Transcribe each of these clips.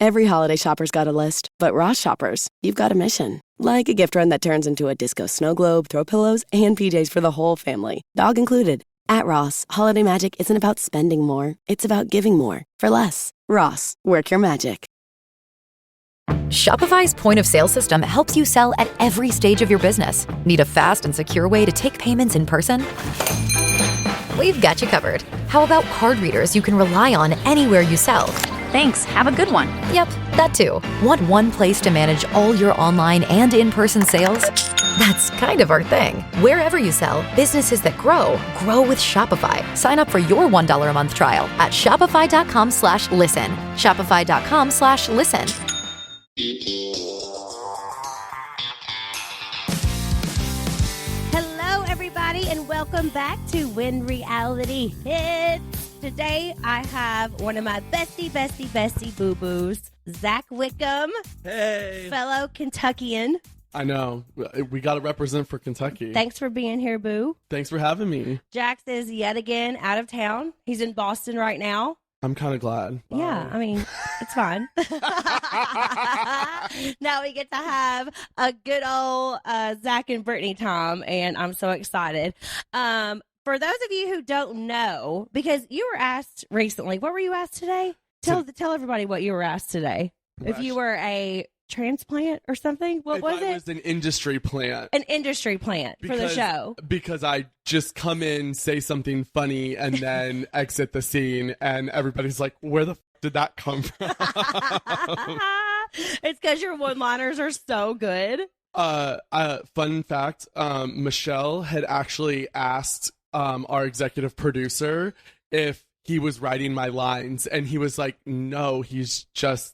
Every holiday shopper's got a list, but Ross shoppers, you've got a mission. Like a gift run that turns into a disco snow globe, throw pillows, and PJs for the whole family, dog included. At Ross, holiday magic isn't about spending more, it's about giving more for less. Ross, work your magic. Shopify's point of sale system helps you sell at every stage of your business. Need a fast and secure way to take payments in person? We've got you covered. How about card readers you can rely on anywhere you sell? Thanks. Have a good one. Yep, that too. Want one place to manage all your online and in-person sales? That's kind of our thing. Wherever you sell, businesses that grow with Shopify. Sign up for your $1 a month trial at shopify.com/listen. Shopify.com/listen. Hello, everybody, and welcome back to When Reality Hits. Today, I have one of my bestie boo-boos, Zack Wickham. Hey. Fellow Kentuckian. I know. We got to represent for Kentucky. Thanks for being here, boo. Thanks for having me. Jax is yet again out of town. He's in Boston right now. I'm kind of glad. Yeah, I mean, it's fine. Now we get to have a good old Zack and Brittany time, and I'm so excited. For those of you who don't know, because you were asked recently, what were you asked today? Tell everybody what you were asked today. If you were a transplant or something, what was it? It was an industry plant. An industry plant for the show. Because I just come in, say something funny, and then exit the scene, and everybody's like, where the did that come from? It's because your one-liners are so good. Fun fact, Michelle had actually asked our executive producer if he was writing my lines, and he was like, no,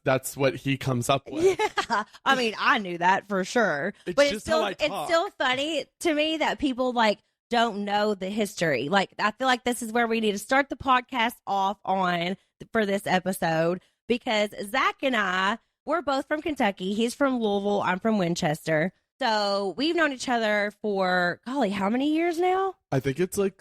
that's what he comes up with. Yeah, I mean, I knew that for sure. It's still funny to me that people like don't know the history. Like, I feel like this is where we need to start the podcast off on for this episode, because Zack and we're both from Kentucky. He's from Louisville. I'm from Winchester. So we've known each other for, golly, how many years now? I think it's like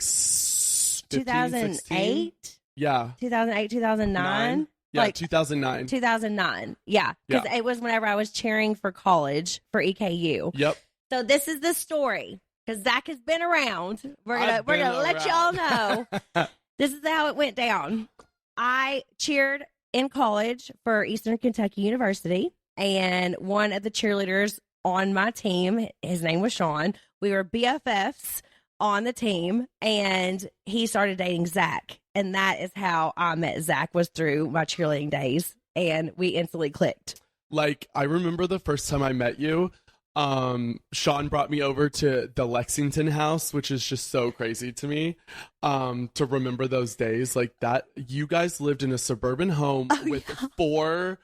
2008? Yeah. 2008, 2009? Yeah, like 2009. 2009. Yeah. Because it was whenever I was cheering for college for EKU. Yep. So this is the story, because Zack has been around. We're gonna let y'all know. This is how it went down. I cheered in college for Eastern Kentucky University, and one of the cheerleaders on my team, his name was Sean. We were BFFs on the team, and he started dating Zack, and that is how I met Zack, was through my cheerleading days, and we instantly clicked. Like, I remember the first time I met you, Sean brought me over to the Lexington house, which is just so crazy to me, to remember those days. Like, that you guys lived in a suburban home with 4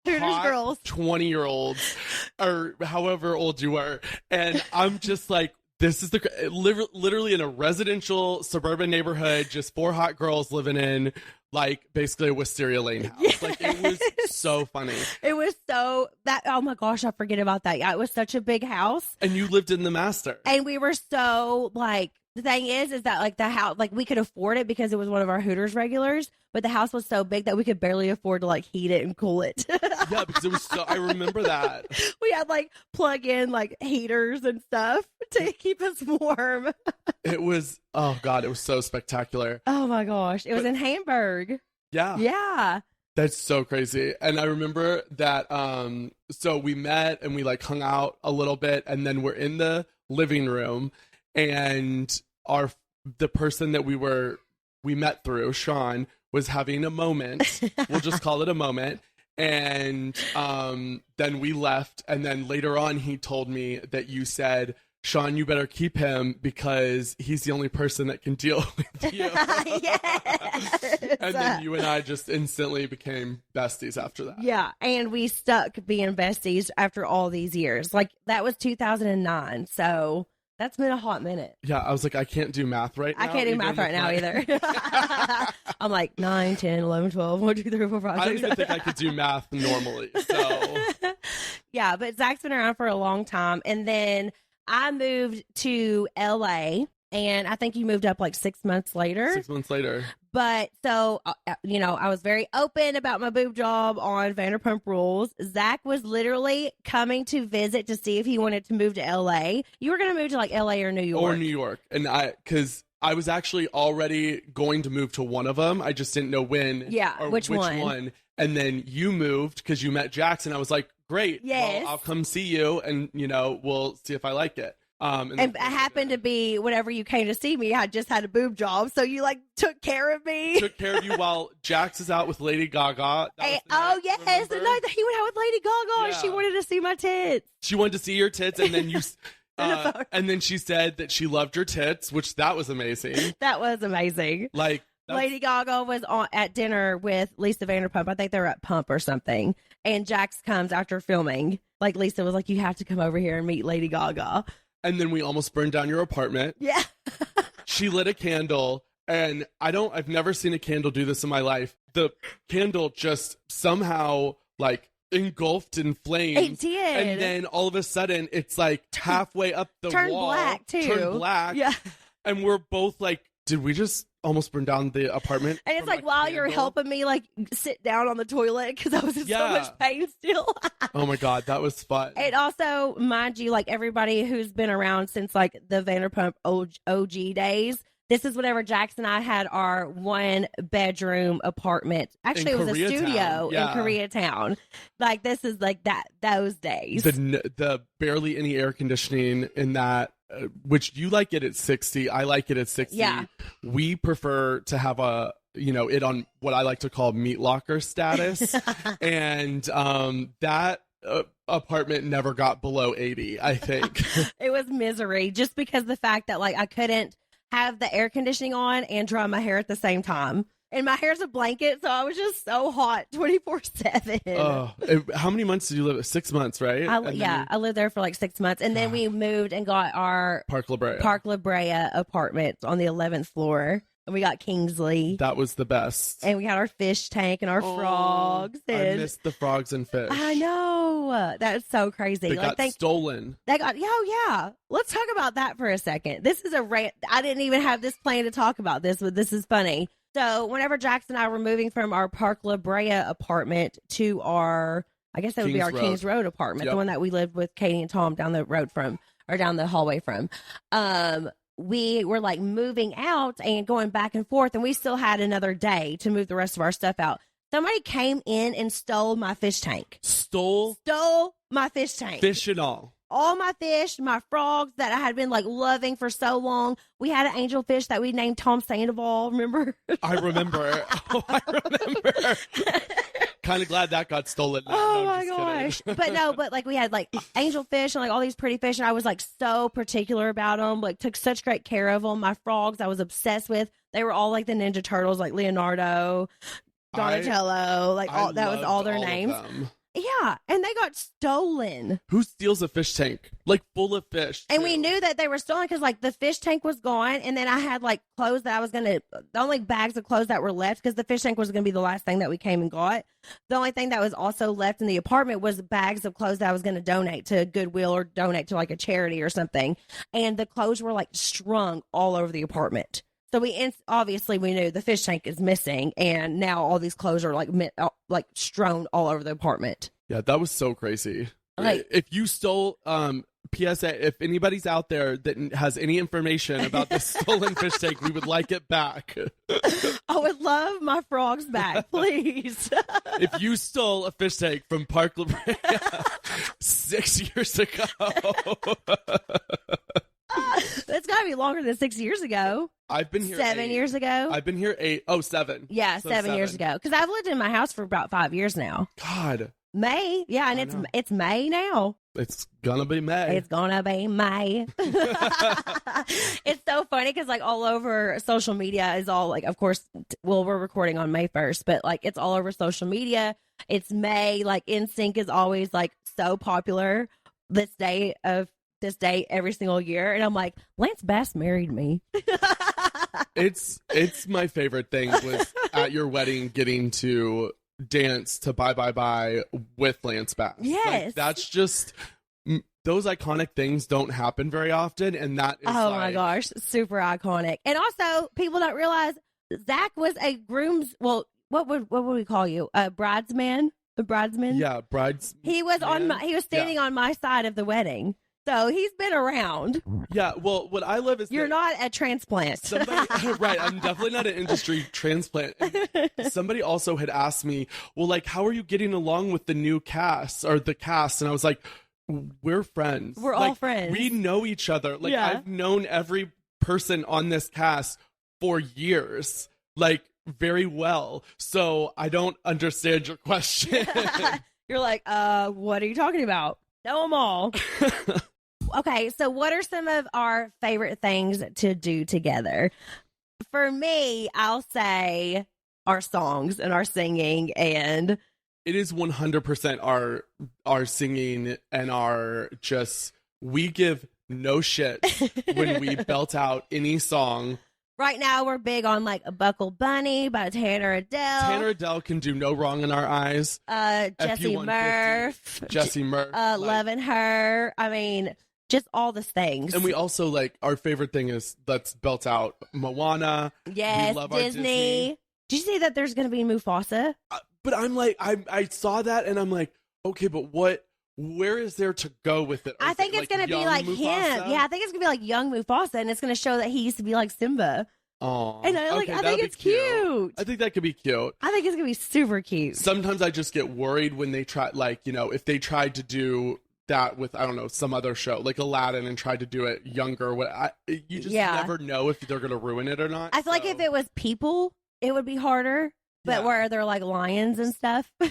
girls, 20-year-olds, or however old you were, and I'm just like, this is literally in a residential suburban neighborhood, just 4 hot girls living in, like, basically a Wisteria Lane house. Yes. Like, it was so funny. It was oh my gosh, I forget about that. Yeah, it was such a big house. And you lived in the master. And we were so, like, the thing is that, like, the house, like, we could afford it because it was one of our Hooters regulars, but the house was so big that we could barely afford to, like, heat it and cool it. Yeah, because it was I remember that. We had, like, plug in, like, heaters and stuff to keep us warm. It was, oh God, it was so spectacular. Oh my gosh. It was in Hamburg. Yeah. Yeah. That's so crazy. And I remember that, so we met and we, like, hung out a little bit, and then we're in the living room, and the person that we met through, Sean, was having a moment. We'll just call it a moment. And then we left, and then later on he told me that you said, Sean, you better keep him because he's the only person that can deal with you. Yes. And then you and I just instantly became besties after that. Yeah, and we stuck being besties after all these years. Like, that was 2009, so that's been a hot minute. Yeah, I was like, I can't do math right now. I can't do math right now either. I'm like 9, 10, 11, 12, 1, 2, 3, 4, 5, 6. I don't even think I could do math normally. So yeah, but Zack's been around for a long time. And then I moved to LA, and I think you moved up like 6 months later. 6 months later. But so, I was very open about my boob job on Vanderpump Rules. Zach was literally coming to visit to see if he wanted to move to LA. You were going to move to like LA or New York. Or New York. And because I was actually already going to move to one of them. I just didn't know when. Yeah, or which one. And then you moved because you met Jax, and I was like, great. Yes. Well, I'll come see you, and, we'll see if I like it. And it happened to be whenever you came to see me, I just had a boob job. So you took care of me. Took care of you while Jax is out with Lady Gaga. Yes. The night that he went out with Lady Gaga and she wanted to see my tits. She wanted to see your tits, and then you... and then she said that she loved your tits, which that was amazing. That was amazing. Lady Gaga was at dinner with Lisa Vanderpump. I think they were at Pump or something. And Jax comes after filming. Lisa was like, you have to come over here and meet Lady Gaga. And then we almost burned down your apartment. Yeah. She lit a candle, and I've never seen a candle do this in my life. The candle just somehow engulfed in flames. It did. And then all of a sudden it's halfway up the turned wall. Black too. Turned black. Yeah. And we're both did we just almost burn down the apartment? And it's while you're helping me sit down on the toilet because I was in so much pain still. Oh my God, that was fun. And also, mind you, everybody who's been around since the Vanderpump OG days, this is whenever Jax and I had our 1-bedroom apartment. Actually, it was a studio in Koreatown. This is those days. The barely any air conditioning in that. Which you like it at 60. I like it at 60. Yeah. We prefer to have it on what I like to call meat locker status. And that apartment never got below 80, I think. It was misery just because the fact that I couldn't have the air conditioning on and dry my hair at the same time. And my hair's a blanket, so I was just so hot 24/7. How many months did you live? 6 months, right? I lived there for 6 months. And then we moved and got our Park La Brea apartment on the 11th floor. And we got Kingsley. That was the best. And we had our fish tank and our frogs. And I missed the frogs and fish. I know. That's so crazy. They got stolen. Yeah. Let's talk about that for a second. This is I didn't even have this plan to talk about this, but this is funny. So whenever Jax and I were moving from our Park La Brea apartment to our, I guess that would be our Kings Road apartment, the one that we lived with Katie and Tom down the road from, or down the hallway from, we were moving out and going back and forth, and we still had another day to move the rest of our stuff out. Somebody came in and stole my fish tank. Stole my fish tank. Fish and all. All my fish, my frogs that I had been loving for so long. We had an angelfish that we named Tom Sandoval. Remember? I remember. I remember. Kind of glad that got stolen. Oh my gosh! But we had angelfish and all these pretty fish, and I was so particular about them. Took such great care of them. My frogs, I was obsessed with. They were all the Ninja Turtles, Leonardo, Donatello, that was all their names. Yeah, and they got stolen. Who steals a fish tank? Full of fish. And we knew that they were stolen because, the fish tank was gone, and then I had, clothes that I was going to... The only bags of clothes that were left, because the fish tank was going to be the last thing that we came and got. The only thing that was also left in the apartment was bags of clothes that I was going to donate to Goodwill or donate to, a charity or something. And the clothes were, strung all over the apartment. So obviously we knew the fish tank is missing, and now all these clothes are strewn all over the apartment. Yeah, that was so crazy. If you stole, PSA, if anybody's out there that has any information about the stolen fish tank, we would like it back. I would love my frogs back, please. If you stole a fish tank from Park La Brea 6 years ago. It's got to be longer than 6 years ago. I've been here 7 years ago. I've been here 7. Yeah, so 7 years ago. Because I've lived in my house for about 5 years now. God. May. Yeah, and it's May now. It's gonna be May. It's gonna be May. It's so funny because all over social media is all of course, we're recording on May 1st, but it's all over social media. It's May. NSYNC is always so popular this day every single year, and I'm Lance Bass married me. It's my favorite thing was at your wedding getting to dance to Bye Bye Bye with Lance Bass. Yes. That's just, those iconic things don't happen very often, and that is my gosh, super iconic. And also, people don't realize Zach was a groom's. Well, what would we call you? A bridesman? A bridesman? Yeah, brides. He was he was standing on my side of the wedding. So he's been around. Yeah, well, what I love is you're not a transplant. Somebody, right, I'm definitely not an industry transplant. And somebody also had asked me, well, like, how are you getting along with the new cast or the cast? And I was like, we're friends. We're like, all friends. We know each other. Like, Yeah. I've known every person on this cast for years, like, very well. So I don't understand your question. You're like, what are you talking about? Know them all. Okay, so what are some of our favorite things to do together? For me, I'll say our songs and our singing, and it is 100% our singing and our just, we give no shit when we belt out any song. Right now we're big on like a Buckle Bunny by Tanner Adele. Tanner Adele can do no wrong in our eyes. Jessie Murph. Jessie Murph. Loving Her. I mean, just all the things. And we also like, our favorite thing is let's belt out Moana. Yes, we love our Disney. Did you see that there's going to be Mufasa? But I'm like, I saw that and I'm like, okay, but where is there to go with it? I think it's going to be like Mufasa? him. Yeah, I think it's going to be like young Mufasa, and it's going to show that he used to be like Simba. Oh, and I think it's cute. I think that could be cute. I think it's going to be super cute. Sometimes I just get worried when they try, like, you know, if they tried to do that with, I don't know, some other show like Aladdin and tried to do it younger. You just never know if they're going to ruin it or not. I feel like if it was people, it would be harder. But where they're like lions and stuff, I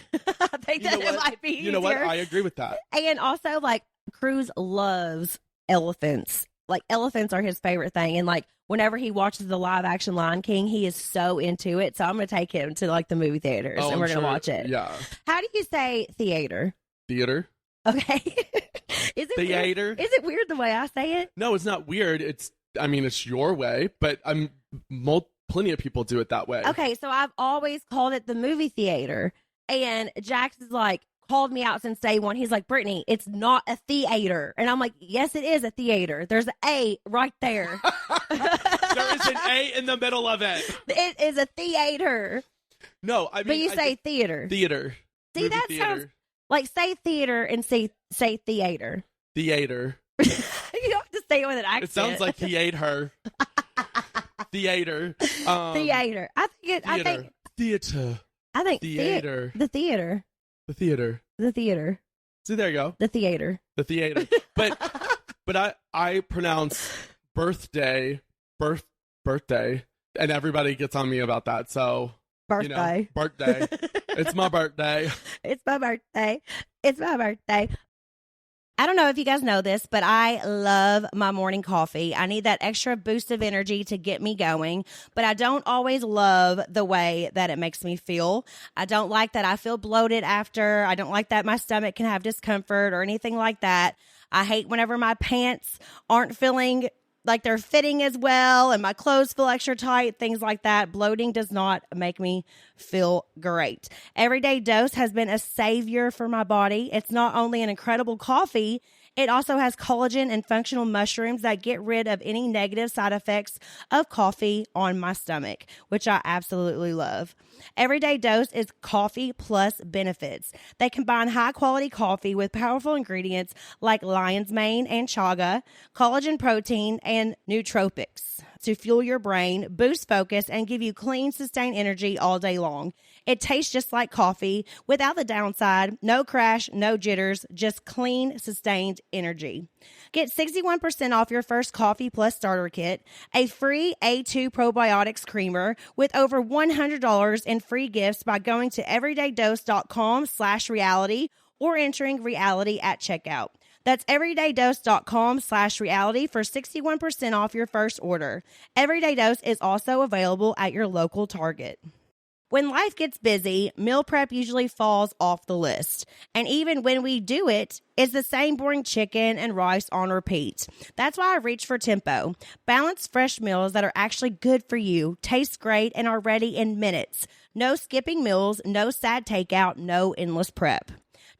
think that it might be easier. You know what? I agree with that. And also, like, Cruz loves elephants. Like, elephants are his favorite thing. And, like, whenever he watches the live action Lion King, he is so into it. So I'm going to take him to, like, the movie theaters and we're going to watch it. Yeah. How do you say theater? Theater. Okay. Is it theater? Weird? Is it weird the way I say it? No, it's not weird. It's your way, but plenty of people do it that way. Okay, so I've always called it the movie theater. And Jax is like, called me out since day one. He's like, Brittany, it's not a theater. And I'm like, yes, it is a theater. There's an A right there. There is an A in the middle of it. It is a theater. No, I mean. But you say theater. Theater. See, that sounds like, say theater and say theater. Theater. You don't have to say it with an accent. It sounds like he ate her. Theater. Theater. I think theater. I think theater. The theater. The theater. The theater. See, there you go. The theater. The theater. But I pronounce birthday, and everybody gets on me about that. So birthday. You know, birthday. It's my birthday. It's my birthday. It's my birthday. I don't know if you guys know this, but I love my morning coffee. I need that extra boost of energy to get me going, but I don't always love the way that it makes me feel. I don't like that I feel bloated after. I don't like that my stomach can have discomfort or anything like that. I hate whenever my pants aren't feeling like they're fitting as well and my clothes feel extra tight, things like that. Bloating does not make me feel great. Everyday Dose has been a savior for my body. It's not only an incredible coffee, it also has collagen and functional mushrooms that get rid of any negative side effects of coffee on my stomach, which I absolutely love. Everyday Dose is coffee plus benefits. They combine high-quality coffee with powerful ingredients like lion's mane and chaga, collagen protein, and nootropics to fuel your brain, boost focus, and give you clean, sustained energy all day long. It tastes just like coffee without the downside, no crash, no jitters, just clean, sustained energy. Get 61% off your first Coffee Plus starter kit, a free A2 probiotics creamer with over $100 in free gifts by going to everydaydose.com/reality or entering reality at checkout. That's everydaydose.com/reality for 61% off your first order. Everyday Dose is also available at your local Target. When life gets busy, meal prep usually falls off the list. And even when we do it, it's the same boring chicken and rice on repeat. That's why I reach for Tempo. Balanced fresh meals that are actually good for you, taste great, and are ready in minutes. No skipping meals, no sad takeout, no endless prep.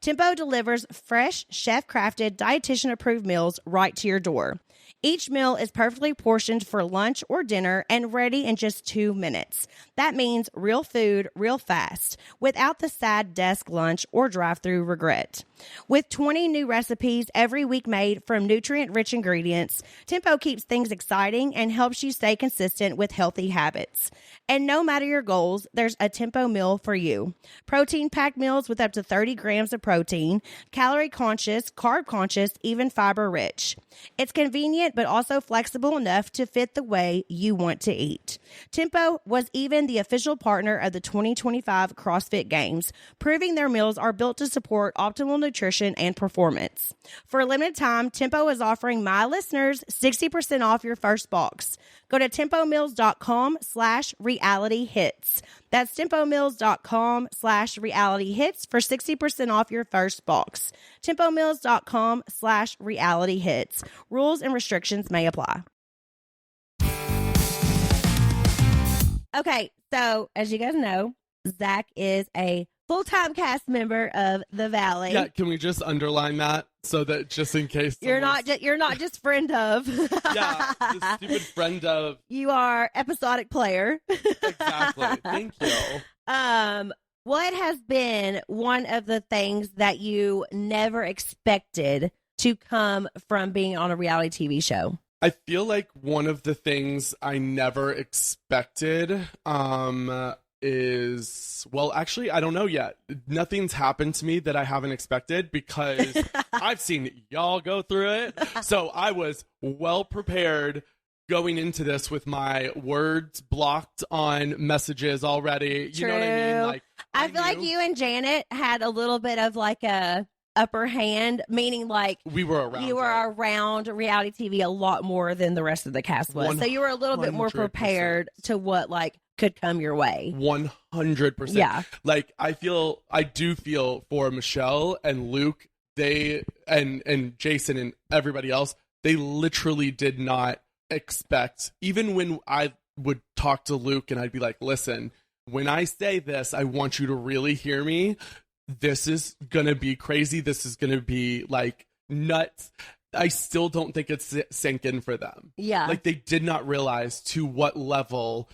Tempo delivers fresh, chef-crafted, dietitian-approved meals right to your door. Each meal is perfectly portioned for lunch or dinner and ready in just 2 minutes. That means real food, real fast, without the sad desk lunch or drive-through regret. With 20 new recipes every week made from nutrient-rich ingredients, Tempo keeps things exciting and helps you stay consistent with healthy habits. And no matter your goals, there's a Tempo meal for you. Protein-packed meals with up to 30 grams of protein, calorie-conscious, carb-conscious, even fiber-rich. It's convenient but also flexible enough to fit the way you want to eat. Tempo was even the official partner of the 2025 CrossFit Games, proving their meals are built to support optimal nutrition and performance. For a limited time, Tempo is offering my listeners 60% off your first box. Go to tempomills.com/realityhits. That's tempomills.com/realityhits for 60% off your first box. tempomills.com/realityhits. Rules and restrictions may apply. Okay, so as you guys know, Zack is a full-time cast member of The Valley. Yeah, can we just underline that so that just in case you're not just friend of. Yeah, the stupid friend of. You are episodic player. Exactly. Thank you. What has been one of the things that you never expected to come from being on a reality TV show? I feel like one of the things I never expected is, well, actually, I don't know yet. Nothing's happened to me that I haven't expected because I've seen y'all go through it. So I was well prepared going into this with my words blocked on messages already. You know what I mean? Like, I feel like you and Janet had a little bit of like a upper hand, meaning like we were around. You were around reality TV a lot more than the rest of the cast was. So you were a little bit more prepared to what like could come your way. 100%. Yeah. Like I do feel for Michelle and Luke, they and Jason and everybody else, they literally did not expect, even when I would talk to Luke and I'd be like, listen, when I say this, I want you to really hear me. This is going to be crazy. This is going to be like nuts. I still don't think it's sank in for them. Yeah. Like they did not realize to what level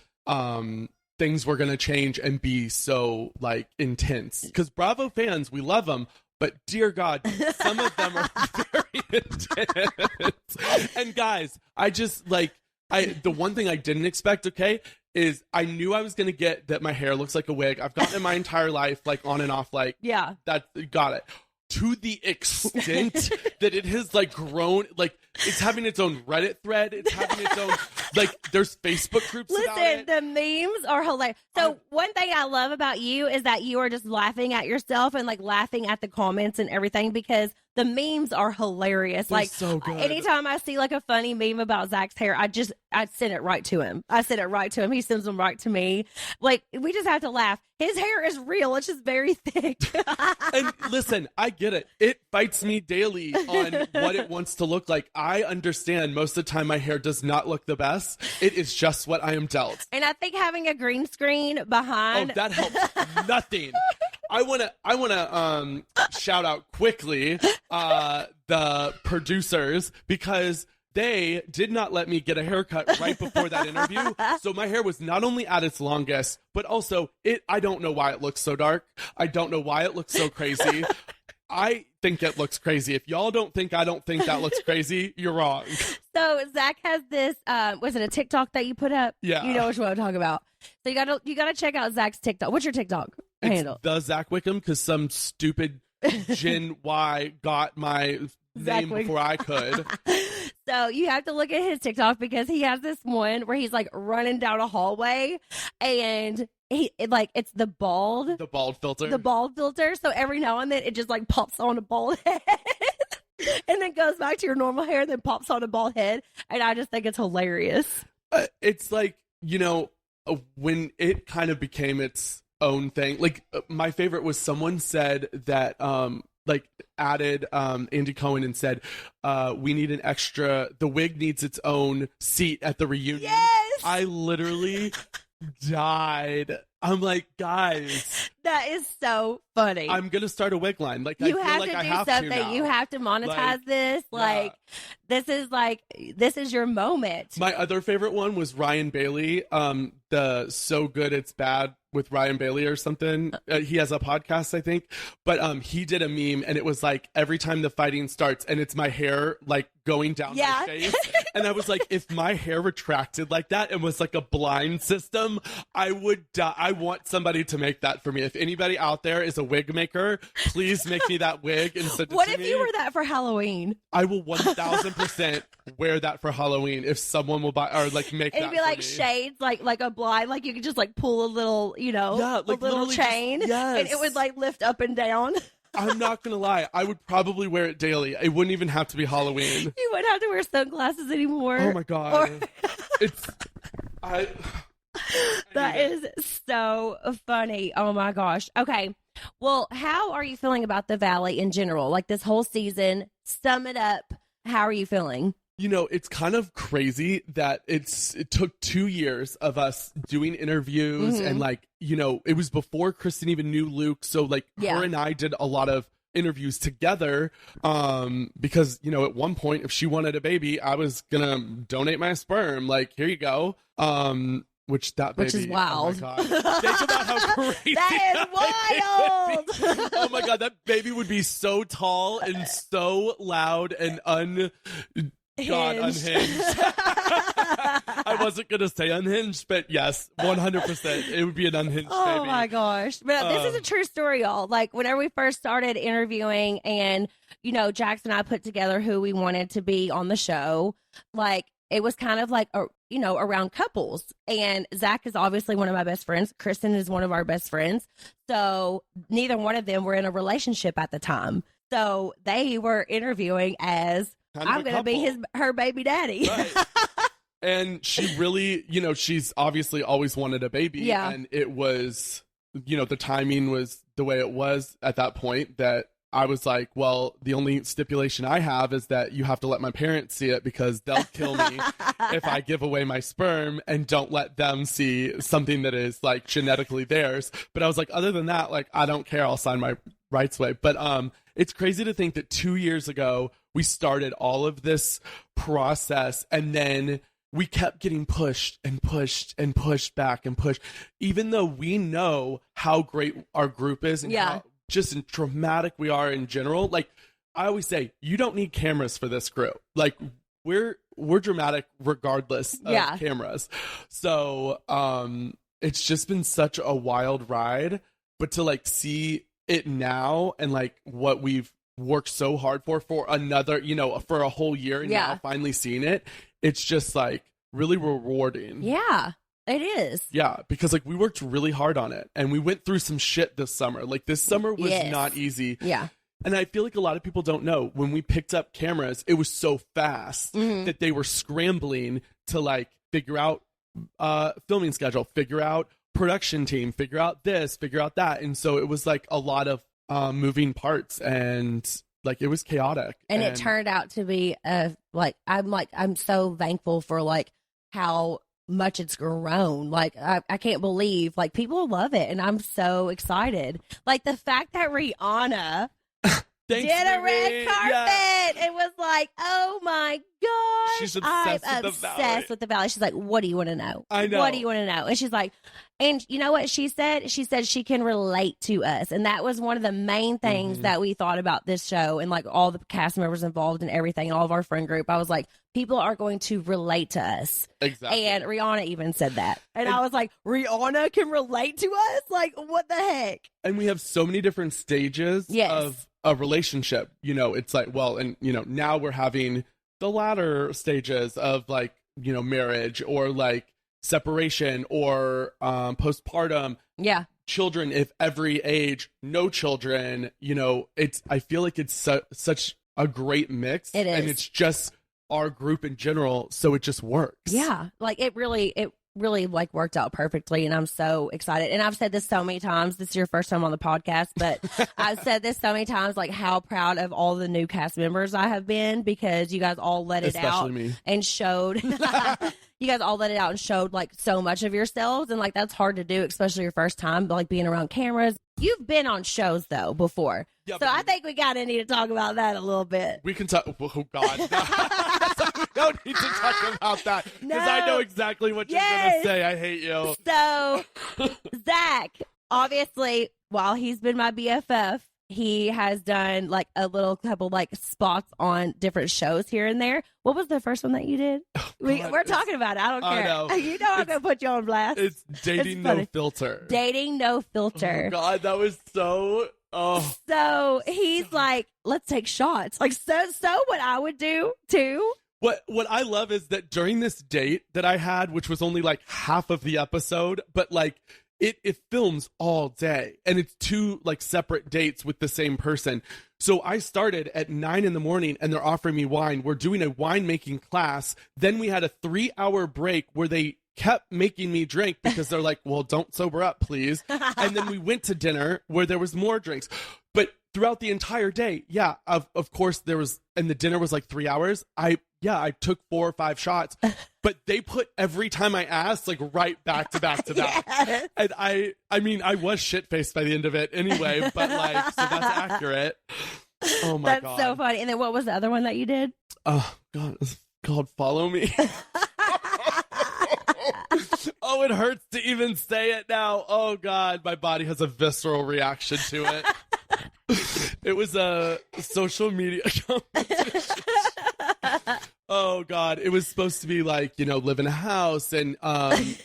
things were going to change and be so like intense. Because Bravo fans, we love them. But dear God, some of them are very intense. And guys, the one thing I didn't expect, okay, is I knew I was going to get that my hair looks like a wig. I've gotten it my entire life, like on and off, like, yeah, that got it. To the extent that it has like grown, like it's having its own Reddit thread. It's having its own, like there's Facebook groups about it. Listen, the memes are hilarious. So one thing I love about you is that you are just laughing at yourself and like laughing at the comments and everything because the memes are hilarious. They're like so good. Anytime I see like a funny meme about Zach's hair, I send it right to him. I send it right to him. He sends them right to me. Like we just have to laugh. His hair is real. It's just very thick. And listen, I get it. It fights me daily on what it wants to look like. I understand most of the time my hair does not look the best. It is just what I am dealt. And I think having a green screen behind. Oh, that helps nothing. I wanna shout out quickly the producers because they did not let me get a haircut right before that interview. So my hair was not only at its longest, but also I don't know why it looks so dark. I don't know why it looks so crazy. I think it looks crazy. If y'all don't think I don't think that looks crazy, you're wrong. So Zach has this, was it a TikTok that you put up? Yeah. You know which one I'm talking about. So you gotta check out Zach's TikTok. What's your TikTok handle? The Zack Wickham, because some stupid Gen Y got my name before I could. So you have to look at his TikTok because he has this one where he's like running down a hallway and it's the bald filter. So every now and then it just like pops on a bald head and then goes back to your normal hair, then pops on a bald head. And I just think it's hilarious. It's like, when it kind of became its own thing, like my favorite was someone said that, added Andy Cohen and said, we need the wig needs its own seat at the reunion. Yes! I literally died. I'm like, guys, that is so funny. I'm gonna start a wig line. Like, you I feel have like to I do have something. to now. You have to monetize this. This is your moment. My other favorite one was Ryan Bailey. The So Good It's Bad with Ryan Bailey or something. He has a podcast, I think. But he did a meme, and it was like every time the fighting starts, and it's my hair like going down my face. And I was like, if my hair retracted like that and was like a blind system, I would die. I want somebody to make that for me. If anybody out there is a wig maker, please make me that wig and send it What to if me. you were that for Halloween? I will 1,000% wear that for Halloween if someone will buy or like make It'd that be for like me. shades, like a blind, like you could just like pull a little, like a little chain, and it would like lift up and down. I'm not gonna lie, I would probably wear it daily. It wouldn't even have to be Halloween. You wouldn't have to wear sunglasses anymore. Oh my god, That is so funny. Oh my gosh. Okay. Well, how are you feeling about the Valley in general? Like this whole season, sum it up. How are you feeling? It's kind of crazy that it took 2 years of us doing interviews and like, it was before Kristen even knew Luke. So like her and I did a lot of interviews together because, at one point, if she wanted a baby, I was going to donate my sperm. Like, here you go. Which is wild. Oh my God. Think about how crazy that is wild. Oh my God, that baby would be so tall and so loud and unhinged. I wasn't gonna say unhinged, but yes, 100%. It would be an unhinged baby. Oh my gosh. But this is a true story, y'all. Like whenever we first started interviewing and, Jax and I put together who we wanted to be on the show, like it was kind of like, around couples. And Zack is obviously one of my best friends. Kristen is one of our best friends. So neither one of them were in a relationship at the time. So they were interviewing as I'm going to be her baby daddy. Right. And she really, she's obviously always wanted a baby. Yeah. And it was, the timing was the way it was at that point that I was like, well, the only stipulation I have is that you have to let my parents see it because they'll kill me if I give away my sperm and don't let them see something that is like genetically theirs. But I was like, other than that, like, I don't care. I'll sign my rights away. But it's crazy to think that 2 years ago, we started all of this process and then we kept getting pushed and pushed and pushed back and pushed, even though we know how great our group is and how just dramatic we are in general. Like I always say, you don't need cameras for this group. Like we're dramatic regardless of cameras. So it's just been such a wild ride, but to like see it now and like what we've worked so hard for another, for a whole year and now finally seeing it, it's just like really rewarding. Yeah. It is. Yeah, because like we worked really hard on it and we went through some shit this summer. Like this summer was not easy. Yeah. And I feel like a lot of people don't know when we picked up cameras, it was so fast that they were scrambling to like figure out filming schedule, figure out production team, figure out this, figure out that. And so it was like a lot of moving parts and like it was chaotic. And it turned out to be I'm so thankful for like how much it's grown. Like I can't believe like people love it and I'm so excited. Like the fact that Rihanna did a red carpet. It was like, oh my gosh. She's obsessed I'm with the Valley. obsessed with the Valley. She's like, what do you want to know? I know. What do you want to know? And she's like, and you know what she said? She said she can relate to us. And that was one of the main things that we thought about this show and like all the cast members involved and everything and all of our friend group. I was like, people are going to relate to us. Exactly. And Rihanna even said that. And I was like, Rihanna can relate to us? Like, what the heck? And we have so many different stages of a relationship. It's like, well, and, now we're having the latter stages of like, marriage or like separation or postpartum. Yeah. Children, if every age, no children, I feel like it's such a great mix. It is. And it's just our group in general, so it just works. Yeah, like it really like worked out perfectly, and I'm so excited. And I've said this so many times. This is your first time on the podcast, but I've said this so many times, like how proud of all the new cast members I have been because you guys all let it Especially out me. and showed. you guys all let it out and showed like so much of yourselves, and like that's hard to do, especially your first time, like being around cameras. You've been on shows though before, so I think we kind of need to talk about that a little bit. We can talk. Oh God, no. Don't need to talk about that because I know exactly what you're gonna say. I hate you. So, Zack, obviously, while he's been my BFF, he has done like a little couple like spots on different shows here and there. What was the first one that you did? We're talking about it. I don't care. Know. You know I'm going to put you on blast. It's Dating No Filter. Dating No Filter. Oh God, that was so... Oh. So he's like, let's take shots. Like, so what I would do too. What I love is that during this date that I had, which was only like half of the episode, but like... It films all day, and it's 2 like separate dates with the same person. So I started at 9 a.m, and they're offering me wine. We're doing a winemaking class. Then we had a 3-hour break where they kept making me drink because they're like, well, don't sober up, please. And then we went to dinner where there was more drinks. But throughout the entire day, yeah, of course there was, and the dinner was like 3 hours. I took 4 or 5 shots, but they put every time I asked, like right back to back to back. Yes. And I mean, I was shit-faced by the end of it anyway, but like, so that's accurate. Oh my God. That's so funny. And then what was the other one that you did? Oh God, it's called Follow Me. Oh, it hurts to even say it now. Oh God, my body has a visceral reaction to it. It was a social media competition. Oh God, it was supposed to be like, you know, live in a house, and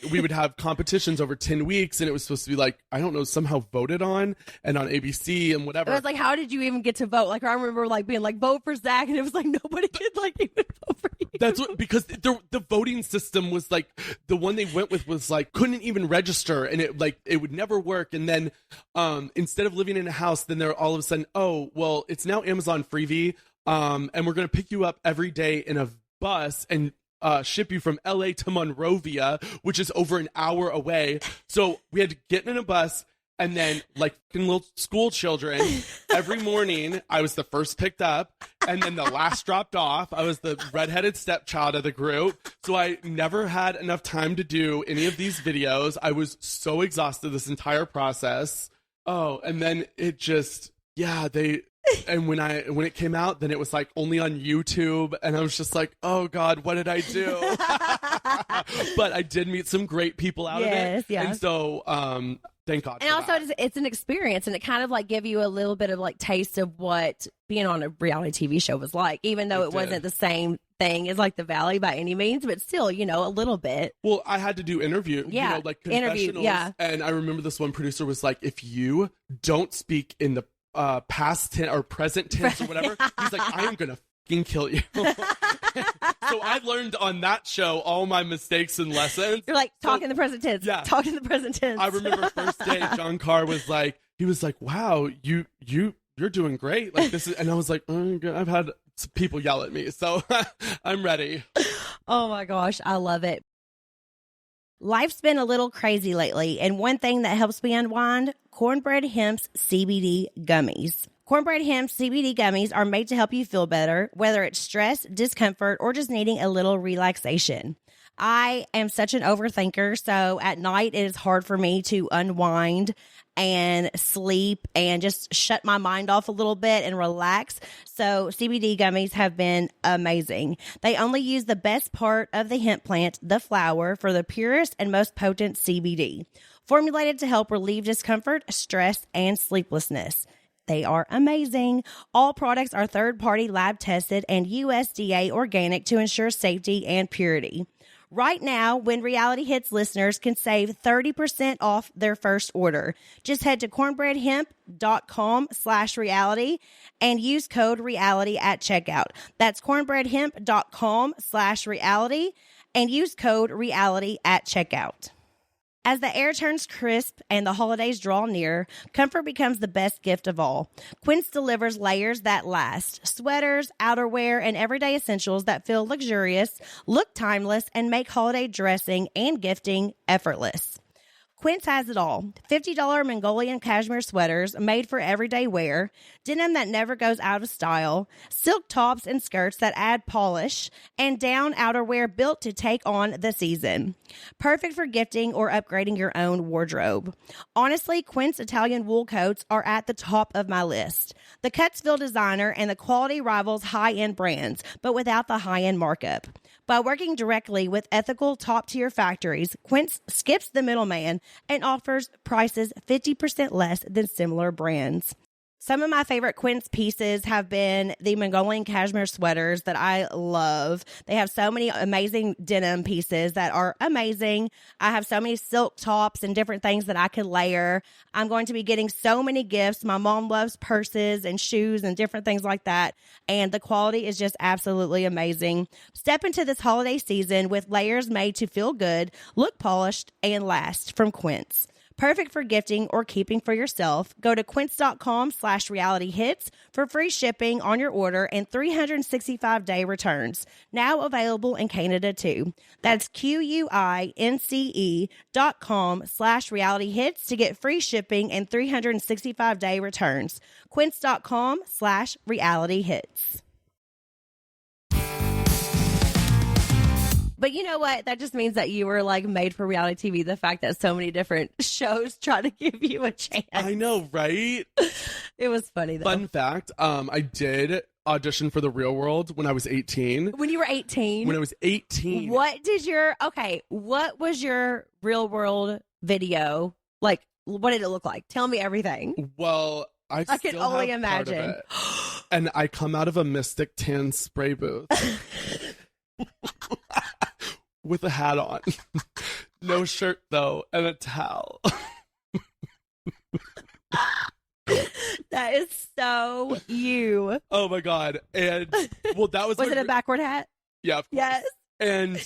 we would have competitions over 10 weeks, and it was supposed to be like, I don't know, somehow voted on and on ABC and whatever. It was like, how did you even get to vote? Like, I remember like being like, vote for Zack, and it was like nobody could like even vote for you. That's what, because the voting system was like, the one they went with was like, couldn't even register, and it like, it would never work. And then instead of living in a house, then they're all of a sudden, oh, well, it's now Amazon Freebie. And we're going to pick you up every day in a bus and ship you from LA to Monrovia, which is over an hour away. So we had to get in a bus, and then like little school children, every morning I was the first picked up, and then the last dropped off. I was the redheaded stepchild of the group. So I never had enough time to do any of these videos. I was so exhausted this entire process. Oh, and then it just, yeah, and when it came out, then it was like only on YouTube, and I was just like, oh God, what did I do? But I did meet some great people out of it. Yeah. And so thank God. And also it's an experience, and it kind of like give you a little bit of like taste of what being on a reality TV show was like, even though it wasn't the same thing as like The Valley by any means, but still, you know, a little bit. Well, I had to do you know, like confessionals. Yeah. And I remember this one producer was like, if you don't speak in the past tense or present tense or whatever, he's like, I am gonna fucking kill you. So I learned on that show all my mistakes and lessons. You're like, talk in the present tense. Yeah, talk in the present tense. I remember first day, John Carr was like, wow, you're doing great. Like this is, and I was like, oh, God, I've had people yell at me, so I'm ready. Oh my gosh, I love it. Life's been a little crazy lately, and one thing that helps me unwind, Cornbread Hemp's CBD gummies. Cornbread Hemp's CBD gummies are made to help you feel better, whether it's stress, discomfort, or just needing a little relaxation. I am such an overthinker, so at night it is hard for me to unwind and sleep and just shut my mind off a little bit and relax. So CBD gummies have been amazing. They only use the best part of the hemp plant, the flower, for the purest and most potent CBD. Formulated to help relieve discomfort, stress, and sleeplessness. They are amazing. All products are third-party lab tested and USDA organic to ensure safety and purity. Right now, When Reality Hits listeners can save 30% off their first order. Just head to cornbreadhemp.com/reality and use code reality at checkout. That's cornbreadhemp.com/reality and use code reality at checkout. As the air turns crisp and the holidays draw near, comfort becomes the best gift of all. Quince delivers layers that last, sweaters, outerwear, and everyday essentials that feel luxurious, look timeless, and make holiday dressing and gifting effortless. Quince has it all. $50 Mongolian cashmere sweaters made for everyday wear, denim that never goes out of style, silk tops and skirts that add polish, and down outerwear built to take on the season. Perfect for gifting or upgrading your own wardrobe. Honestly, Quince Italian wool coats are at the top of my list. The cuts feel designer and the quality rivals high-end brands, but without the high-end markup. By working directly with ethical top-tier factories, Quince skips the middleman and offers prices 50% less than similar brands. Some of my favorite Quince pieces have been the Mongolian cashmere sweaters that I love. They have so many amazing denim pieces that are amazing. I have so many silk tops and different things that I could layer. I'm going to be getting so many gifts. My mom loves purses and shoes and different things like that. And the quality is just absolutely amazing. Step into this holiday season with layers made to feel good, look polished, and last from Quince. Perfect for gifting or keeping for yourself. Go to quince.com/realityhits for free shipping on your order and 365-day returns. Now available in Canada too. That's QUINCE.com/realityhits to get free shipping and 365-day returns. Quince.com/realityhits. But you know what? That just means that you were like made for reality TV. The fact that so many different shows try to give you a chance. I know, right? It was funny though. Fun fact, I did audition for The Real World when I was 18. When you were 18? When I was 18. What was your Real World video? Like, what did it look like? Tell me everything. Well, I can only imagine. And I come out of a Mystic Tan spray booth. With a hat on. No shirt, though, and a towel. That is so you. Oh, my God. And, well, that was... Was it a backward hat? Yeah, of course. Yes. And,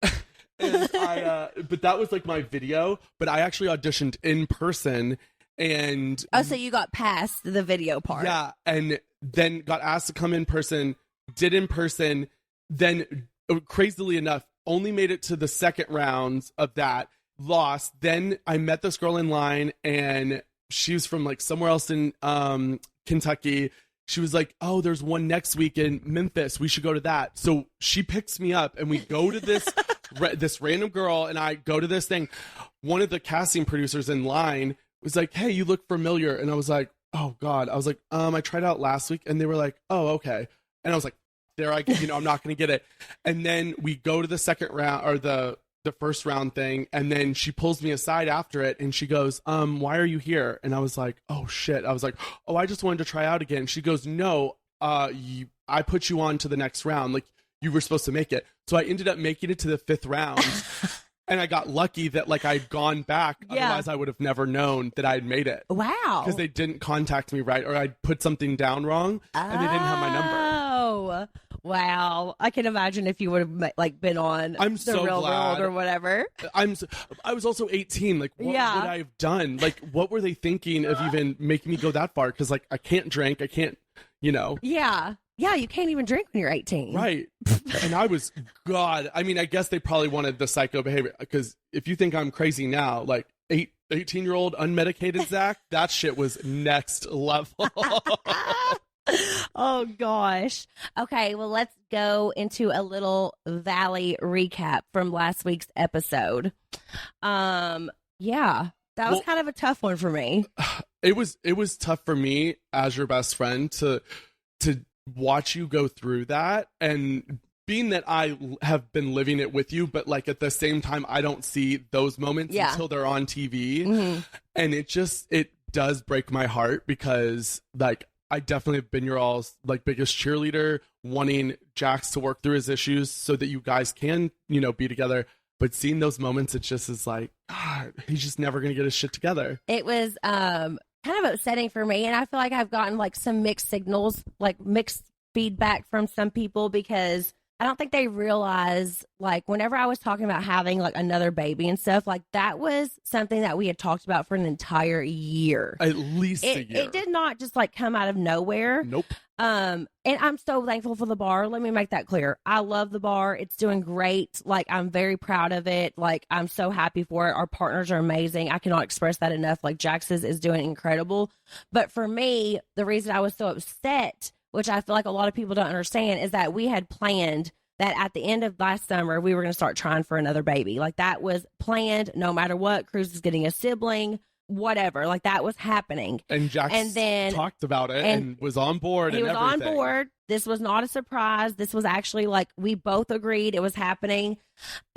but that was, like, my video. But I actually auditioned in person, and... Oh, so you got past the video part. Yeah, and then got asked to come in person, did in person, then... crazily enough, only made it to the second round of that, lost. Then I met this girl in line, and she was from like somewhere else in Kentucky. She was like, oh, there's one next week in Memphis. We should go to that. So she picks me up, and we go to this this random girl, and I go to this thing. One of the casting producers in line was like, hey, you look familiar. And I was like, oh, God. I was like, I tried out last week. And they were like, oh, okay. And I was like, there, I'm not going to get it. And then we go to the second round, or the first round thing, and then she pulls me aside after it, and she goes, why are you here? And I was like, oh shit. I was like, oh, I just wanted to try out again. She goes, no, I put you on to the next round, like you were supposed to make it. So I ended up making it to the fifth round. And I got lucky that like I'd gone back. Yeah. Otherwise I would have never known that I'd made it. Wow. Because they didn't contact me right, or I'd put something down wrong, and they didn't have my number. Oh, wow. I can imagine if you would have like been on The Real World or whatever. I was also 18. Like, what would I have done? Like, what were they thinking of even making me go that far? Because like I can't drink. I can't, Yeah. Yeah, you can't even drink when you're 18. Right. And I was, God, I mean, I guess they probably wanted the psycho behavior, because if you think I'm crazy now, like 18-year-old unmedicated Zach, that shit was next level. Oh, gosh. Okay, well, let's go into a little Valley recap from last week's episode. Yeah, that was kind of a tough one for me. It was tough for me as your best friend to watch you go through that, and being that I have been living it with you, but like at the same time I don't see those moments until they're on TV. Mm-hmm. And it does break my heart, because like I definitely have been your all's like biggest cheerleader, wanting Jax to work through his issues so that you guys can, be together. But seeing those moments, it just is like, God, he's just never gonna get his shit together. It was kind of upsetting for me, and I feel like I've gotten like some mixed signals, like mixed feedback from some people, because I don't think they realize, like, whenever I was talking about having like another baby and stuff, like that was something that we had talked about for an entire year. At least a year. It did not just like come out of nowhere. Nope. And I'm so thankful for the bar. Let me make that clear. I love the bar. It's doing great. Like, I'm very proud of it. Like, I'm so happy for it. Our partners are amazing. I cannot express that enough. Like, Jax's is doing incredible. But for me, the reason I was so upset, which I feel like a lot of people don't understand, is that we had planned that at the end of last summer, we were going to start trying for another baby. Like, that was planned no matter what. Cruz is getting a sibling, whatever. Like, that was happening. And Jax talked about it and was on board. He was on board. This was not a surprise. This was actually like, we both agreed it was happening.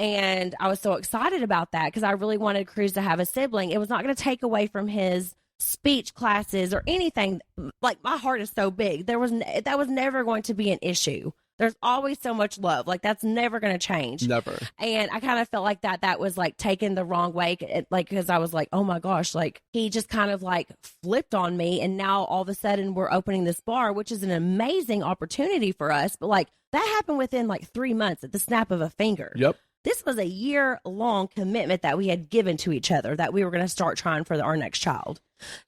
And I was so excited about that because I really wanted Cruz to have a sibling. It was not going to take away from his speech classes or anything. Like, my heart is so big. That was never going to be an issue. There's always so much love. Like, that's never going to change. Never. And I kind of felt like that was like taken the wrong way. Like, because I was like, oh my gosh, like he just kind of like flipped on me. And now all of a sudden we're opening this bar, which is an amazing opportunity for us. But like, that happened within like 3 months at the snap of a finger. Yep. This was a year-long commitment that we had given to each other, that we were going to start trying for our next child.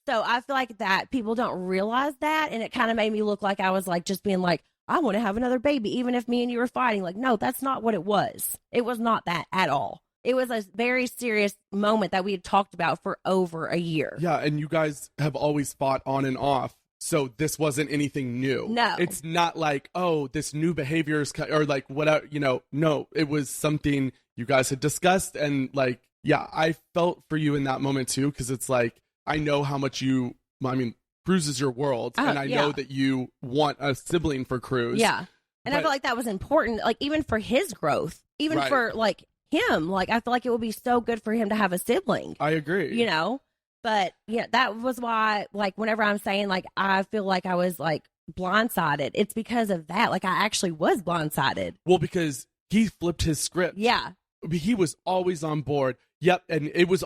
So I feel like that people don't realize that. And it kind of made me look like I was like just being like, I want to have another baby, even if me and you were fighting. Like, no, that's not what it was. It was not that at all. It was a very serious moment that we had talked about for over a year. Yeah, and you guys have always fought on and off. So this wasn't anything new. No. It's not like, oh, this new behavior is, or like, whatever, no, it was something you guys had discussed. And like, yeah, I felt for you in that moment too, because it's like, I know how much Cruz is your world, and I know that you want a sibling for Cruz. Yeah. And I feel like that was important, like even for his growth, even for like him. Like, I feel like it would be so good for him to have a sibling. I agree. But yeah, that was why, like, whenever I'm saying like I feel like I was like blindsided, it's because of that. Like, I actually was blindsided. Well, because he flipped his script. Yeah. He was always on board. Yep. And it was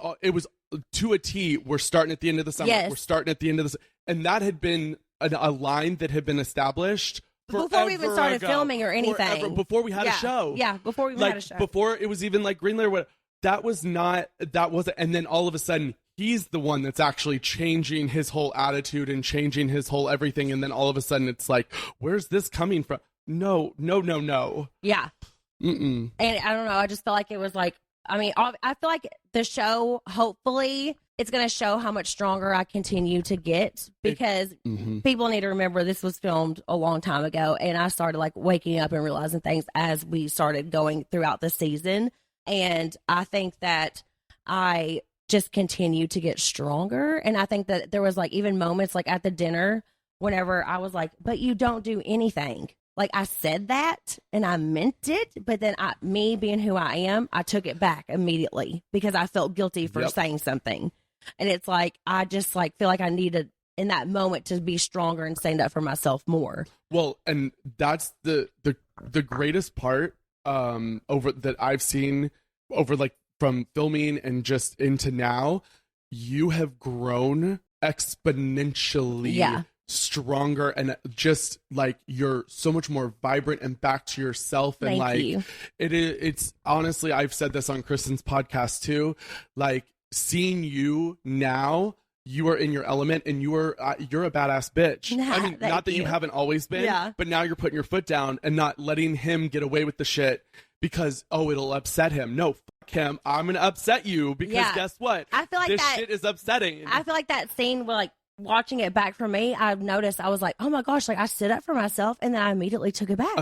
to a T. We're starting at the end of the summer. Yes. We're starting at the end of the and that had been a line that had been established before we even started filming or anything. Before we had a show. Yeah, before we even had a show. Before it was even like greenlit or whatever. That wasn't. And then all of a sudden, he's the one that's actually changing his whole attitude and changing his whole everything. And then all of a sudden, it's like, where's this coming from? No. Yeah. Mm-mm. And I don't know. I just felt like it was like, I feel like the show, hopefully, it's going to show how much stronger I continue to get, because people need to remember this was filmed a long time ago. And I started like waking up and realizing things as we started going throughout the season. And I think that I just continue to get stronger. And I think that there was like even moments like at the dinner whenever I was like, but you don't do anything. Like, I said that and I meant it, but then me being who I am, I took it back immediately because I felt guilty for saying something. And it's like, I just like feel like I needed in that moment to be stronger and stand up for myself more. Well, and that's the greatest part over that I've seen over like from filming and just into now. You have grown exponentially stronger, and just like you're so much more vibrant and back to yourself. And Thank you. It's honestly, I've said this on Kristen's podcast too, like seeing you now, you are in your element and you're a badass bitch. I mean, not that you haven't always been, but now you're putting your foot down and not letting him get away with the shit because, it'll upset him. No, fuck him. I'm going to upset you because guess what? I feel like this shit is upsetting. I feel like that scene, like watching it back for me, I've noticed I was like, oh my gosh, like I stood up for myself and then I immediately took it back.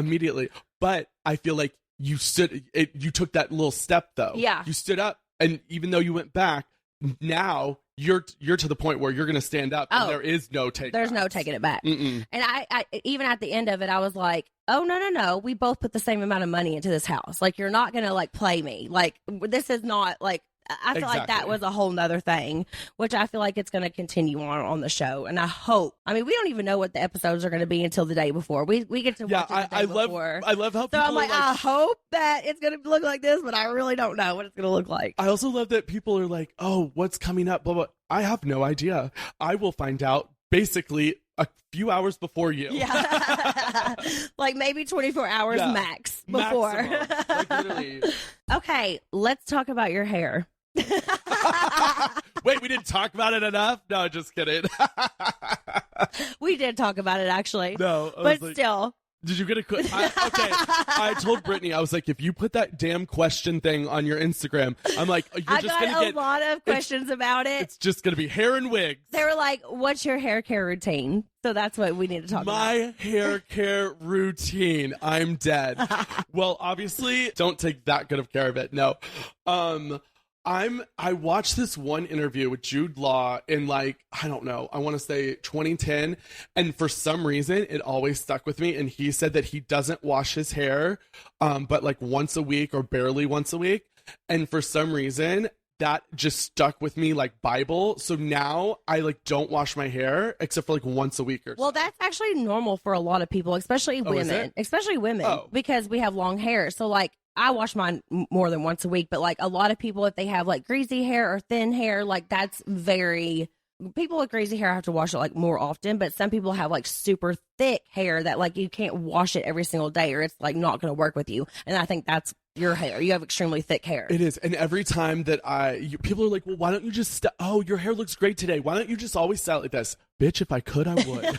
But I feel like you took that little step though. Yeah. You stood up, and even though you went back, now you're to the point where you're going to stand up and there is no taking There's no taking it back. Mm-mm. And I even at the end of it, I was like, oh, no. We both put the same amount of money into this house. Like, you're not going to like play me. Like, this is not like, I feel like that was a whole nother thing, which I feel like it's going to continue on the show. And I hope, we don't even know what the episodes are going to be until the day before. We get to watch it the day before. I love how people I'm like, I hope that it's going to look like this, but I really don't know what it's going to look like. I also love that people are like, oh, what's coming up? Blah, blah. I have no idea. I will find out basically a few hours before you. Yeah. Like maybe 24 hours max before. Maximum. Like literally. Okay, let's talk about your hair. Wait, we didn't talk about it enough? No, just kidding. We did talk about it, actually. No. But still. Did you get a okay, I told Brittany, I was like, if you put that damn question thing on your Instagram, I'm like, you're I just got gonna a lot of questions about it. It's just gonna be hair and wigs. They were like, what's your hair care routine? So that's what we need to talk about. My hair care routine. I'm dead. Well, obviously, don't take that good of care of it. No. I watched this one interview with Jude Law in like, I don't know, I want to say 2010. And for some reason, it always stuck with me. And he said that he doesn't wash his hair, but like once a week or barely once a week. And for some reason, that just stuck with me like Bible. So now I like don't wash my hair except for like once a week or so. Well, that's actually normal for a lot of people, especially women, because we have long hair. So like, I wash mine more than once a week, but like a lot of people, if they have like greasy hair or thin hair, like that's people with greasy hair have to wash it like more often, but some people have like super thick hair that like you can't wash it every single day or it's like not going to work with you. And I think that's your hair. You have extremely thick hair. It is. And every time that people are like, well, why don't you just, your hair looks great today. Why don't you just always style it like this? Bitch, if I could, I would.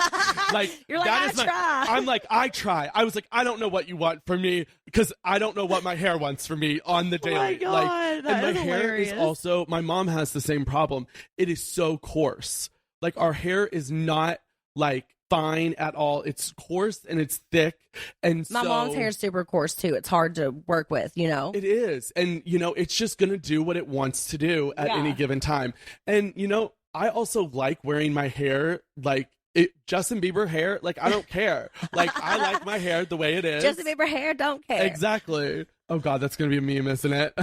Like, you're like, I try. I'm like, I try. I was like, I don't know what you want from me because I don't know what my hair wants from me on the daily. Oh my God, like, that and my is hair hilarious. is also, my mom has the same problem. It is so coarse. Like our hair is not like fine at all. It's coarse and it's thick. And my mom's hair is super coarse too. It's hard to work with, you know? It is. And, it's just going to do what it wants to do at any given time. And, I also like wearing my hair like Justin Bieber hair. Like, I don't care. Like, I like my hair the way it is. Justin Bieber hair, don't care. Exactly. Oh, God, that's going to be a meme, isn't it?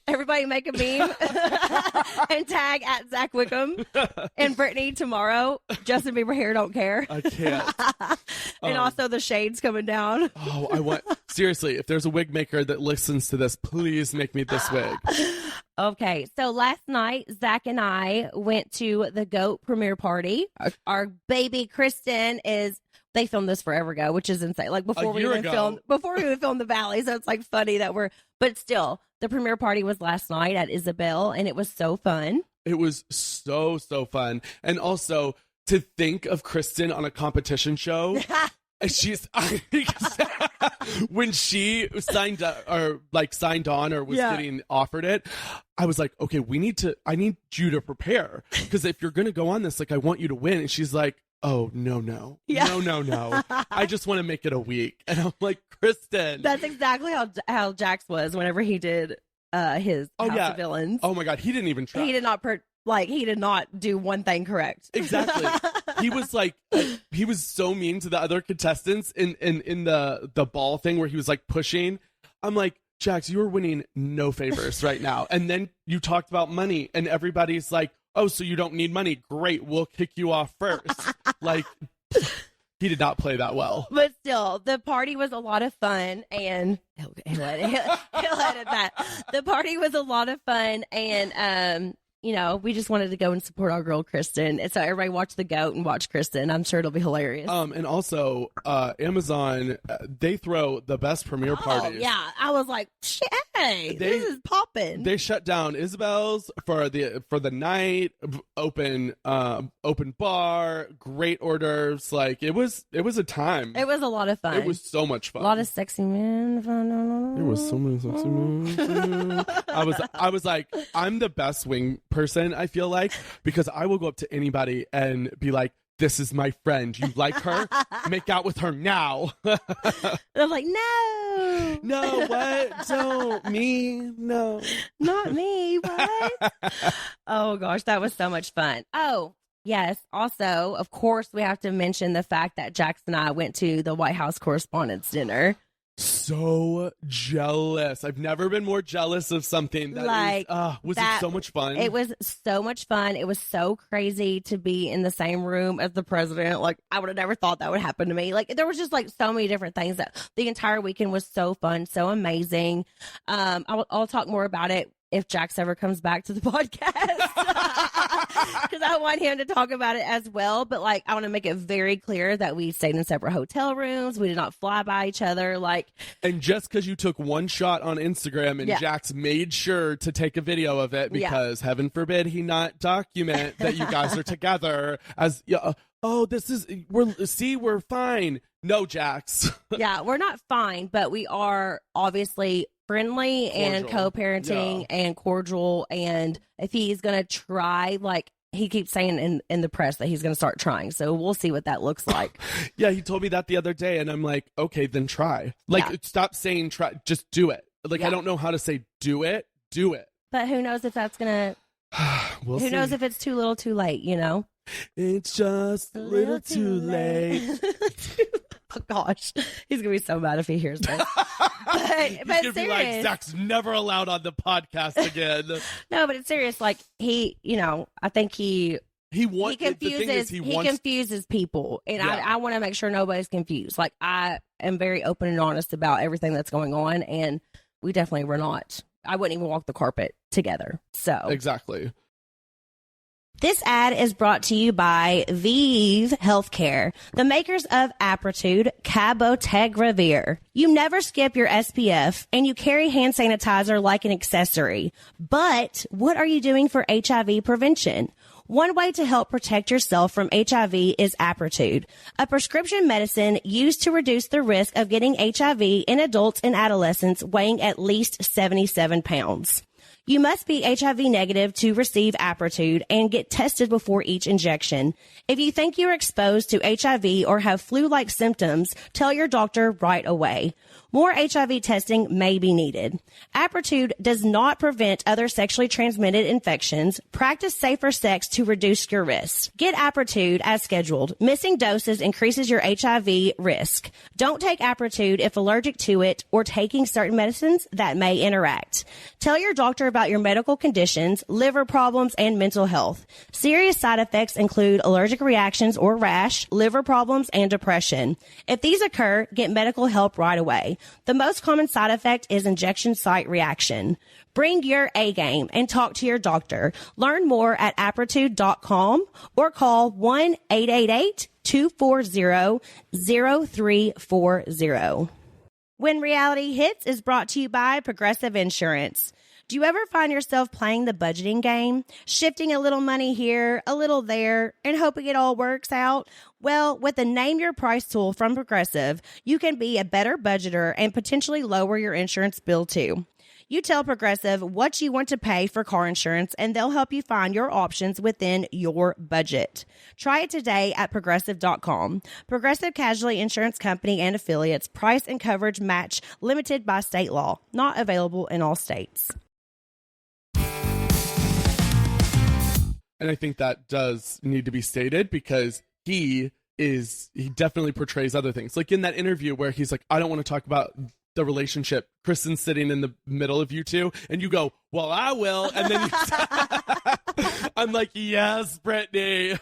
Everybody make a meme and tag at Zack Wickham and Brittany tomorrow. Justin Bieber hair, don't care. I can't. And also the shades coming down. Seriously, if there's a wig maker that listens to this, please make me this wig. Okay, so last night, Zack and I went to the GOAT premiere party. Our baby Kristen they filmed this forever ago, which is insane. Like before we even filmed the Valley. So it's like funny that but still, the premiere party was last night at Isabel and it was so fun. It was so, so fun. And also to think of Kristen on a competition show. When she signed on or was getting offered it, I was like, okay, I need you to prepare because if you're going to go on this, like, I want you to win. And she's like, oh, no. Yeah. No. I just want to make it a week. And I'm like, Kristen. That's exactly how Jax was whenever he did his House of Villains. Oh my God. He didn't even try. He did not do one thing correct. Exactly. He was like, he was so mean to the other contestants in the ball thing where he was like pushing. I'm like, Jax, you are winning no favors right now. And then you talked about money and everybody's like, oh, so you don't need money. Great. We'll kick you off first. Like, he did not play that well. But still, the party was a lot of fun and he'll edit that. The party was a lot of fun and, we just wanted to go and support our girl, Kristen. And so everybody watch the GOAT and watch Kristen. I'm sure it'll be hilarious. And also, Amazon, they throw the best premiere parties. Yeah. I was like, hey, this is popping. They shut down Isabel's for the night, open bar, great orders. Like, it was a time. It was a lot of fun. It was so much fun. A lot of sexy men. There was so many sexy men. I was like, I'm the best wing person, I feel like, because I will go up to anybody and be like, this is my friend. You like her? Make out with her now. And I'm like, no. No, what? Don't. Me? No. Not me. What? Oh, gosh, that was so much fun. Oh, yes. Also, of course, we have to mention the fact that Jax and I went to the White House Correspondents Dinner. So jealous. I've never been more jealous of something that was it so much fun? It was so much fun. It was so crazy to be in the same room as the president. Like, I would have never thought that would happen to me. Like, there was just like so many different things that the entire weekend was so fun, so amazing. I'll talk more about it if Jax ever comes back to the podcast, because I want him to talk about it as well. But like, I want to make it very clear that we stayed in separate hotel rooms. We did not fly by each other. Like, and just because you took one shot on Instagram and Jax made sure to take a video of it because heaven forbid he not document that you guys are together as we're fine. No, Jax. Yeah, we're not fine, but we are obviously friendly and co-parenting and cordial. And if he's going to try, like he keeps saying in the press that he's going to start trying. So we'll see what that looks like. Yeah, he told me that the other day and I'm like, okay, then try. Like, stop saying try, just do it. Like, I don't know how to say do it. But who knows if that's going to, who knows if it's too little too late, you know? It's just a little too late. Oh gosh, he's gonna be so mad if he hears this. But he's gonna be like, Zach's never allowed on the podcast again. No, but it's serious. Like I think he confuses people, and I want to make sure nobody's confused. Like, I am very open and honest about everything that's going on, and we definitely were not. I wouldn't even walk the carpet together. So exactly. This ad is brought to you by Vive Healthcare, the makers of Apritude Cabotegravir. You never skip your SPF, and you carry hand sanitizer like an accessory. But what are you doing for HIV prevention? One way to help protect yourself from HIV is Apritude, a prescription medicine used to reduce the risk of getting HIV in adults and adolescents weighing at least 77 pounds. You must be HIV negative to receive Apritude and get tested before each injection. If you think you're exposed to HIV or have flu-like symptoms, tell your doctor right away. More HIV testing may be needed. Apritude does not prevent other sexually transmitted infections. Practice safer sex to reduce your risk. Get Apritude as scheduled. Missing doses increases your HIV risk. Don't take Apritude if allergic to it or taking certain medicines that may interact. Tell your doctor about your medical conditions, liver problems, and mental health. Serious side effects include allergic reactions or rash, liver problems, and depression. If these occur, get medical help right away. The most common side effect is injection site reaction. Bring your A game and talk to your doctor. Learn more at apritude.com or call 1-888-240-0340. When Reality Hits is brought to you by Progressive Insurance. Do you ever find yourself playing the budgeting game, shifting a little money here, a little there, and hoping it all works out? Well, with the Name Your Price tool from Progressive, you can be a better budgeter and potentially lower your insurance bill too. You tell Progressive what you want to pay for car insurance, and they'll help you find your options within your budget. Try it today at Progressive.com. Progressive Casualty Insurance Company and Affiliates. Price and coverage match limited by state law. Not available in all states. And I think that does need to be stated because he definitely portrays other things. Like in that interview where he's like, I don't want to talk about the relationship. Kristen's sitting in the middle of you two, and you go, well, I will. And then I'm like, yes, Brittany.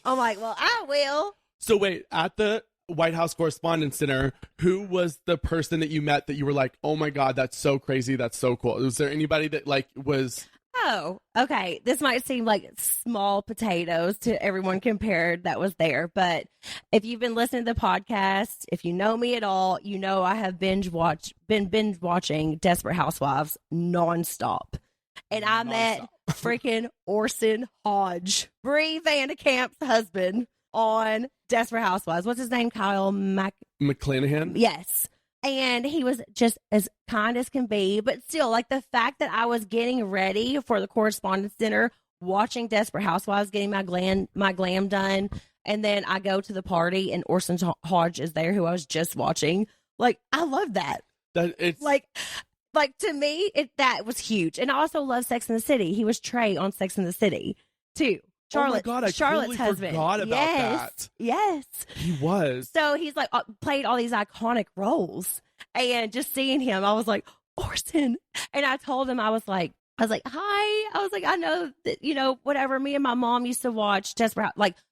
I'm like, well, I will. So wait, at the White House Correspondents Dinner, who was the person that you met that you were like, oh my God, that's so crazy. That's so cool. Was there anybody that like was... Oh, okay. This might seem like small potatoes to everyone compared that was there. But if you've been listening to the podcast, if you know me at all, you know I have been binge watching Desperate Housewives nonstop. And I met freaking Orson Hodge, Bree Vanderkamp's husband, on Desperate Housewives. What's his name? Kyle McClanahan? Yes. And he was just as kind as can be. But still, like the fact that I was getting ready for the Correspondents' Dinner, watching Desperate Housewives, getting my glam done, and then I go to the party and Orson Hodge is there, who I was just watching. Like, I love that. It's like to me, that was huge. And I also love Sex and the City. He was Trey on Sex and the City too. Charlotte, oh my God, I Charlotte's totally husband. forgot about that. Yes. He was. So he's like played all these iconic roles, and just seeing him, I was like, Orson. And I told him, I was like, hi. I was like, I know that, whatever. Me and my mom used to watch Desperate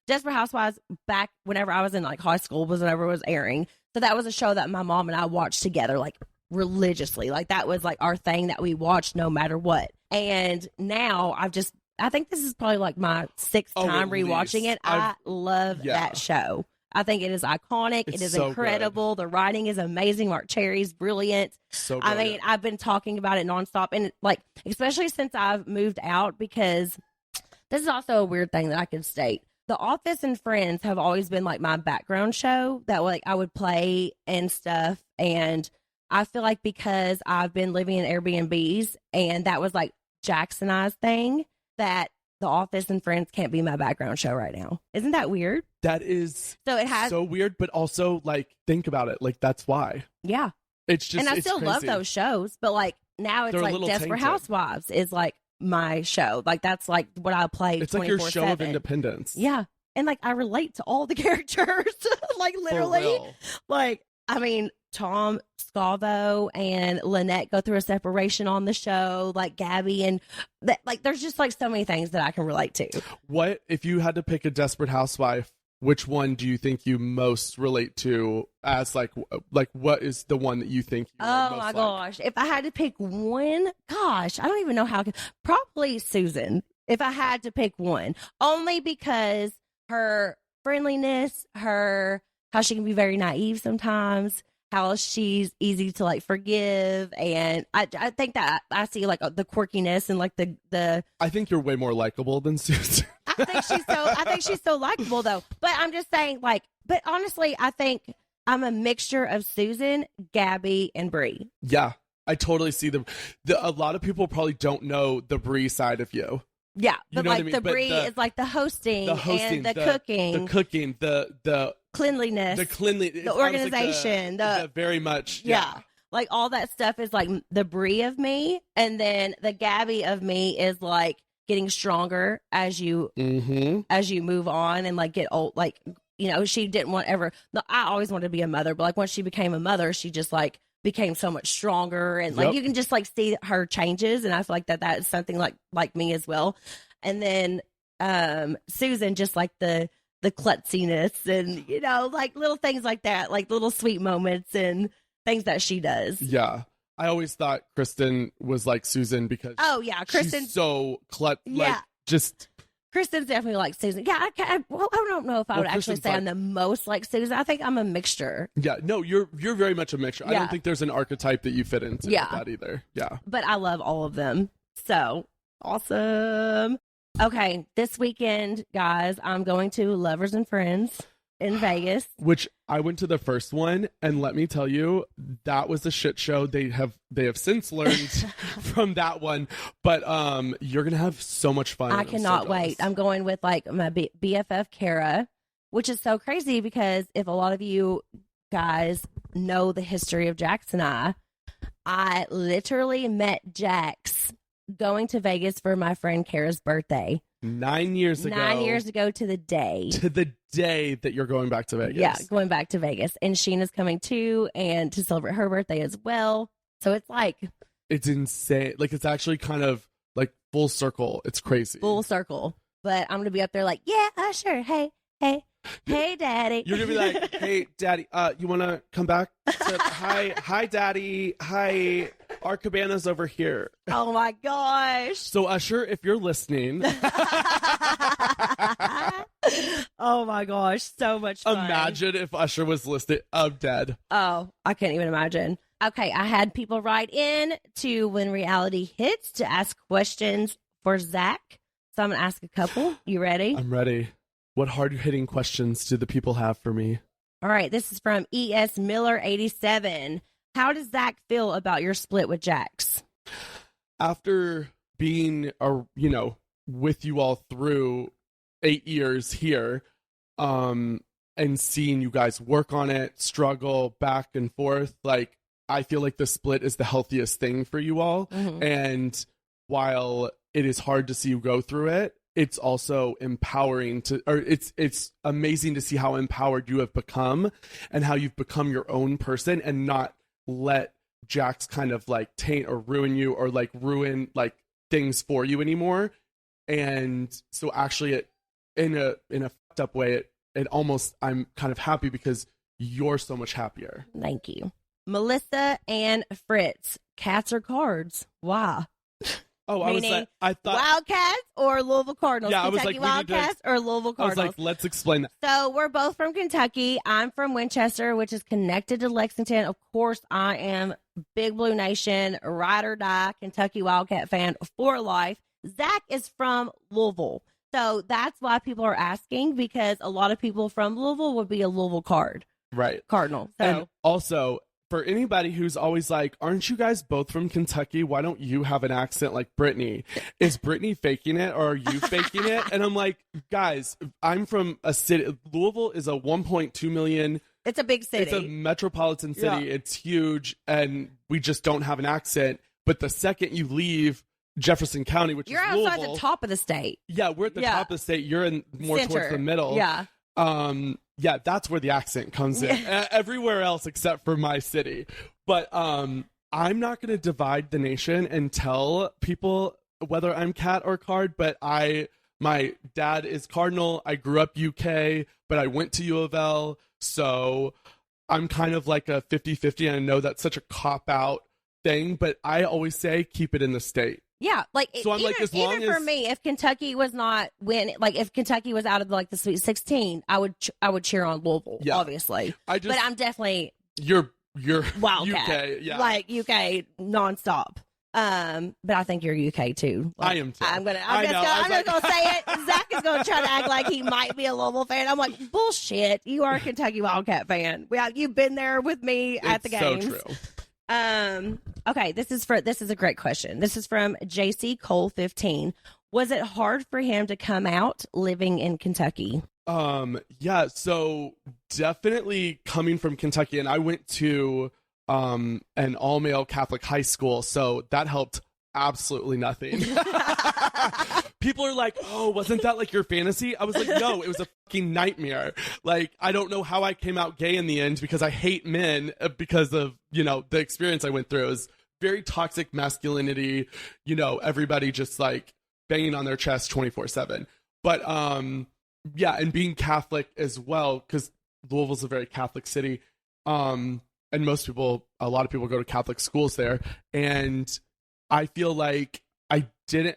Housewives back whenever I was in like high school, was whenever it was airing. So that was a show that my mom and I watched together, like religiously. Like that was like our thing that we watched no matter what. And now I think this is probably like my sixth time rewatching it. I love that show. I think it is iconic. It is so incredible. Good. The writing is amazing. Mark Cherry's brilliant. So brilliant. I mean, I've been talking about it nonstop, and like, especially since I've moved out, because this is also a weird thing that I can state. The Office and Friends have always been like my background show that like I would play and stuff. And I feel like because I've been living in Airbnbs and that was like Jax and I's thing, that The Office and Friends can't be my background show right now. Isn't that weird? That is so weird, but also like think about it. Like that's why. Yeah. It's just, and I still love those shows, but like now it's like Desperate Housewives is like my show. Like that's like what I play. It's like your show of independence. Yeah. And like I relate to all the characters. Like literally. Like, I mean, Tom Scavo and Lynette go through a separation on the show, like Gabby, and that, like there's just like so many things that I can relate to. What if you had to pick a Desperate Housewife? Which one do you think you most relate to as like what is the one that you think you are most gosh. If I had to pick one, gosh, I don't even know how. Probably Susan. If I had to pick one, only because her friendliness, how she can be very naive sometimes, how she's easy to like forgive, and I think that I see like the quirkiness and like the. I think you're way more likable than Susan. I think she's so likable though. But I'm just saying, like, but honestly, I think I'm a mixture of Susan, Gabby, and Brie. Yeah, I totally see them. A lot of people probably don't know the Brie side of you. Yeah, but like the Brie is like the hosting and the cooking, the cleanliness, the organization, the very much, yeah. Like all that stuff is like the Brie of me, and then the Gabby of me is like getting stronger as you move on and like get old. Like, you know, she didn't want ever. No, I always wanted to be a mother, but like once she became a mother, she just like became so much stronger, and like you can just like see her changes, and I feel like that is something like me as well. And then Susan, just like the klutziness and, you know, like little things like that, like little sweet moments and things that she does. Yeah. I always thought Kristen was like Susan because Kristen's so like just Kristen's definitely like Susan. Yeah, I don't know if I would actually say I'm the most like Susan. I think I'm a mixture. Yeah, no, you're very much a mixture. Yeah. I don't think there's an archetype that you fit into with that either. Yeah. But I love all of them. So awesome. Okay, this weekend, guys, I'm going to Lovers and Friends in Vegas. Which I went to the first one, and let me tell you, that was a shit show. They have since learned from that one, but you're gonna have so much fun. I cannot wait. I'm going with like my BFF Kara, which is so crazy because if a lot of you guys know the history of Jax and I literally met Jax going to Vegas for my friend Kara's birthday. 9 years ago. 9 years ago to the day. To the day that you're going back to Vegas. Yeah, going back to Vegas. And Sheena's coming too, and to celebrate her birthday as well. So it's like... It's insane. Like, it's actually kind of like full circle. It's crazy. Full circle. But I'm going to be up there like, yeah, Usher, hey, daddy. You're going to be like, hey, daddy, you want to come back? Hi, daddy. Hi, our cabana's over here. Oh, my gosh. So, Usher, if you're listening. Oh, my gosh. So much fun. Imagine if Usher was listed. I'm dead. Oh, I can't even imagine. Okay, I had people write in to When Reality Hits to ask questions for Zack. So I'm going to ask a couple. You ready? I'm ready. What hard-hitting questions do the people have for me? All right, this is from ES Miller 87. How does Zack feel about your split with Jax? After being, with you all through 8 years here, and seeing you guys work on it, struggle back and forth, like, I feel like the split is the healthiest thing for you all. Mm-hmm. And while it is hard to see you go through it, it's also empowering it's amazing to see how empowered you have become and how you've become your own person and not let Jax kind of like taint or ruin you or like ruin like things for you anymore. And so actually in a fucked up way, it almost, I'm kind of happy because you're so much happier. Thank you. Melissa and Fritz, cats or cards? Why? Oh, Meaning, I thought Wildcats or Louisville Cardinals? Yeah, I was Kentucky like, Wildcats or Louisville I was Cardinals? like, let's explain that. So we're both from Kentucky. I'm from Winchester, which is connected to Lexington. Of course, I am Big Blue Nation, ride or die, Kentucky Wildcat fan for life. Zach is from Louisville. So that's why people are asking, because a lot of people from Louisville would be a Louisville Cardinal. So And also, for anybody who's always like, aren't you guys both from Kentucky? Why don't you have an accent like Brittany? Is Brittany faking it or are you faking it? And I'm like, guys, I'm from a city. Louisville is a 1.2 million. it's a big city. It's a metropolitan city. Yeah. It's huge. And we just don't have an accent. But the second you leave Jefferson County, which You're is outside Louisville, the top of the state. yeah, we're at the top of the state. You're in more Center. towards the middle. Yeah. Yeah, that's where the accent comes in. Everywhere else except for my city. But I'm not going to divide the nation and tell people whether I'm cat or card, but my dad is Cardinal. I grew up UK, but I went to U of L. So I'm kind of like a 50-50, and I know that's such a cop-out thing, but I always say keep it in the state. Yeah, like So I'm like, as long even for as- me, if Kentucky was not if Kentucky was out of like the Sweet 16, I would cheer on Louisville, Yeah. obviously. I just But I'm definitely you're Wildcat, UK, yeah. like UK nonstop. But I think you're UK too. Like, I am too. I'm I just know, I was like- gonna say it. Zach is gonna try to act like he might be a Louisville fan. I'm like, bullshit. You are a Kentucky Wildcat fan. You've been there with me at the It's games. so true. Okay, this is a great question. This is from JC Cole 15. Was it hard for him to come out living in Kentucky? Yeah, so definitely coming from Kentucky, and I went to an all-male Catholic high school, so that helped absolutely nothing. People are like, oh, wasn't that like your fantasy? I was like, no, it was a fucking nightmare. Like, I don't know how I came out gay in the end, because I hate men because of, the experience I went through. It was very toxic masculinity, everybody just like banging on their chest 24/7. But yeah, and being Catholic as well, because Louisville's a very Catholic city. And a lot of people go to Catholic schools there. And I feel like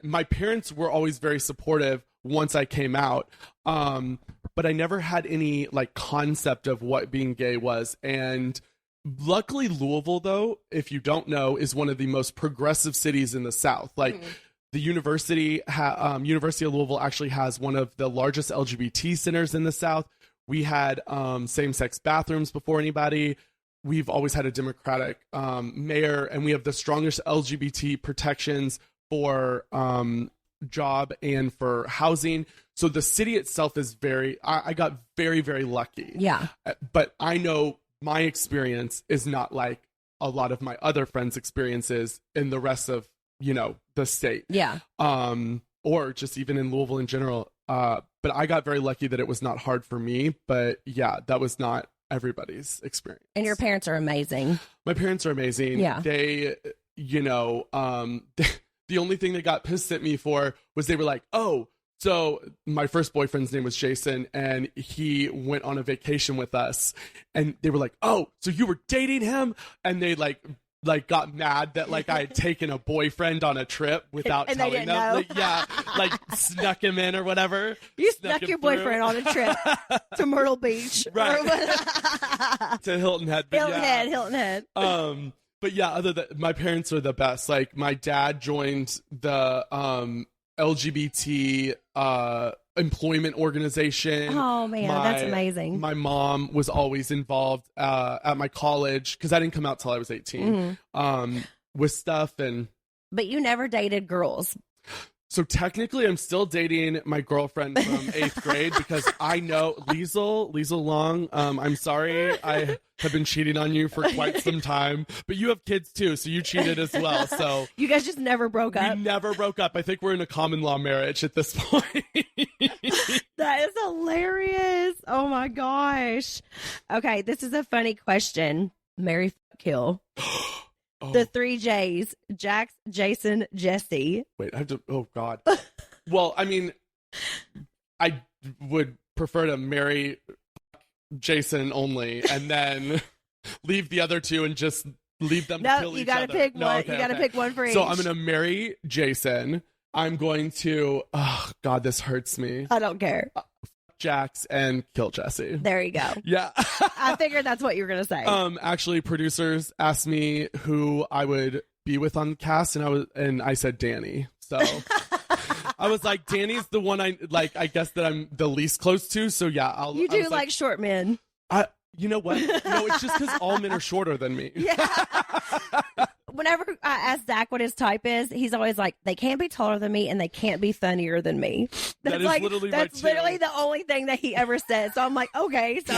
my parents were always very supportive once I came out. But I never had any like concept of what being gay was. And luckily Louisville, though, if you don't know, is one of the most progressive cities in the South. Like the University of Louisville actually has one of the largest LGBT centers in the South. We had same-sex bathrooms before anybody. We've always had a Democratic mayor, and we have the strongest LGBT protections for job and for housing. So the city itself is I got very, very lucky. Yeah. But I know my experience is not like a lot of my other friends' experiences in the rest of, the state. Yeah. Or just even in Louisville in general. But I got very lucky that it was not hard for me. But yeah, that was not everybody's experience. And your parents are amazing. My parents are amazing. Yeah. They, the only thing they got pissed at me for was they were like, oh, so my first boyfriend's name was Jason, and he went on a vacation with us, and they were like, oh, so you were dating him? And they like got mad that like I had taken a boyfriend on a trip without And they telling didn't them. know. Like, yeah, like snuck him in or whatever. You snuck him your through. boyfriend on a trip to Myrtle Beach. Right. Or To Hilton Head. But Hilton Head. But yeah, my parents are the best. Like my dad joined the LGBT employment organization. Oh man, that's amazing. My mom was always involved at my college, because I didn't come out till I was 18. With stuff. And But you never dated girls. so technically I'm still dating my girlfriend from 8th grade, because I know Liesel Long, I'm sorry, I have been cheating on you for quite some time, but you have kids too, so you cheated as well. So You guys just never broke up. we never broke up. I think we're in a common law marriage at this point. That is hilarious. Oh my gosh. Okay, this is a funny question. Marry, fuck, kill. Oh, The 3 J's: Jax, Jason, Jesse. wait, I have to. Oh God. Well, I mean, I would prefer to marry Jason only, and then leave the other two and just leave them to kill you each gotta other? pick No, one. okay, You gotta okay. pick one for each. So I'm gonna marry Jason. I'm going to, oh God, this hurts me. I don't care. Jax and kill Jesse. There you go. Yeah. I figured that's what you were gonna say. Actually, producers asked me who I would be with on the cast, and I said Danny. So I was like, Danny's the one I guess that I'm the least close to. So yeah, you do like short men. You know what? No, it's just because all men are shorter than me. Yeah. Whenever I ask Zach what his type is, he's always like, they can't be taller than me and they can't be funnier than me. That is literally that's literally the only thing that he ever said. So I'm like, okay, so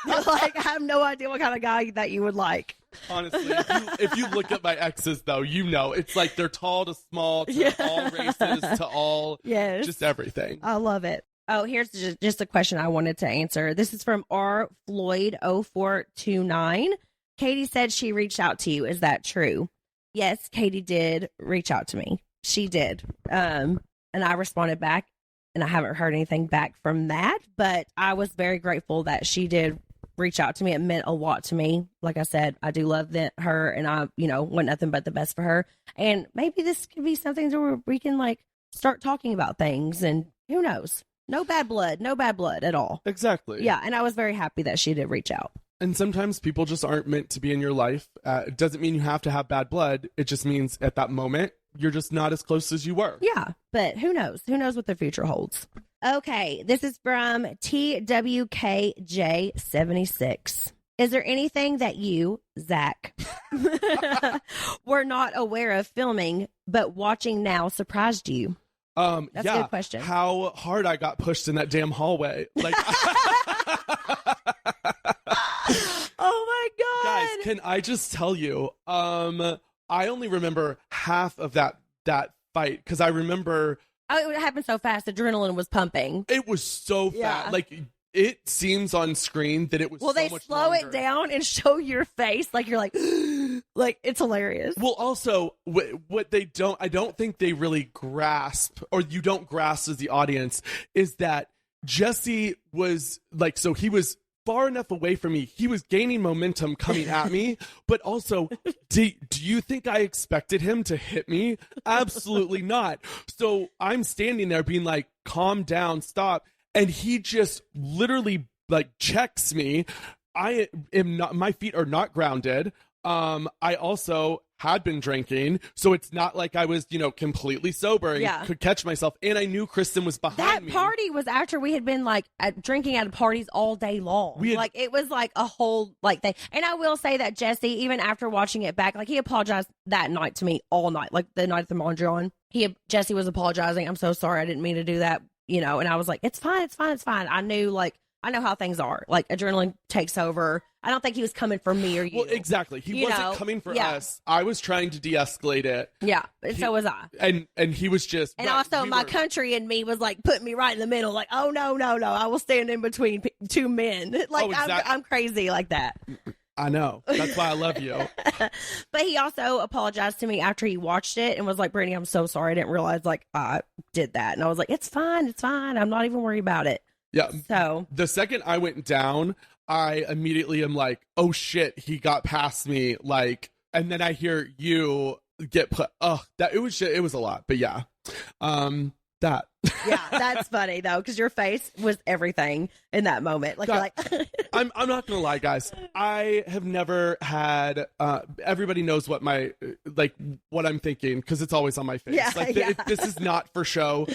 like I have no idea what kind of guy that you would like. Honestly, if you look at my exes, though, you know it's like they're tall to small to all races to all, just everything. I love it. Oh, here's just a question I wanted to answer. This is from R Floyd 0429. Katie said she reached out to you. Is that true? Yes, Katie did reach out to me. She did. And I responded back, and I haven't heard anything back from that, but I was very grateful that she did reach out to me. It meant a lot to me. Like I said, I do love her, and I, want nothing but the best for her. And maybe this could be something where we can like start talking about things, and who knows? No bad blood at all. Exactly. Yeah, and I was very happy that she did reach out. And sometimes people just aren't meant to be in your life. It doesn't mean you have to have bad blood. It just means at that moment, you're just not as close as you were. Yeah, but who knows? Who knows what the future holds? Okay, this is from TWKJ76. Is there anything that you, Zach, were not aware of filming, but watching now surprised you? That's a good question. How hard I got pushed in that damn hallway. Like, oh my God. Guys, can I just tell you, I only remember half of that fight because I remember it happened so fast. Adrenaline was pumping. It was so fast. Like, it seems on screen that it was so they much slow longer. it down and show your face like you're like like it's hilarious. Well, also what I don't think they really grasp, or you don't grasp as the audience, is that Jesse was like, so he was far enough away from me. He was gaining momentum coming at me, but also, do you think I expected him to hit me? Absolutely not. So I'm standing there being like, calm down, stop. And he just literally like checks me. I am not, my feet are not grounded. I also had been drinking, so it's not like I was, completely sober and could catch myself. And I knew Kristen was behind me. That party was after we had been like drinking at parties all day long. Like it was like a whole like thing. And I will say that Jesse, even after watching it back, like he apologized that night to me all night, like the night of the Mondrian. Jesse was apologizing. I'm so sorry. I didn't mean to do that. And I was like, it's fine. I knew I know how things are. Like adrenaline takes over. I don't think he was coming for me or you. Well, exactly. He wasn't coming for us. I was trying to de-escalate it. Yeah, and so was I. And he was just. And also my country in me was like putting me right in the middle. Like, oh no, I will stand in between two men. Like exactly. I'm crazy like that. I know. That's why I love you. But he also apologized to me after he watched it and was like, Brittany, I'm so sorry. I didn't realize like I did that. And I was like, it's fine. I'm not even worried about it. Yeah. So the second I went down, I immediately am like, oh shit, he got past me. Like, and then I hear you get put. Oh, it was a lot. But yeah, that. Yeah, that's funny though, because your face was everything in that moment. Like, God, you're like, I'm not gonna lie, guys. I have never had. Everybody knows what what I'm thinking because it's always on my face. Yeah, This is not for show.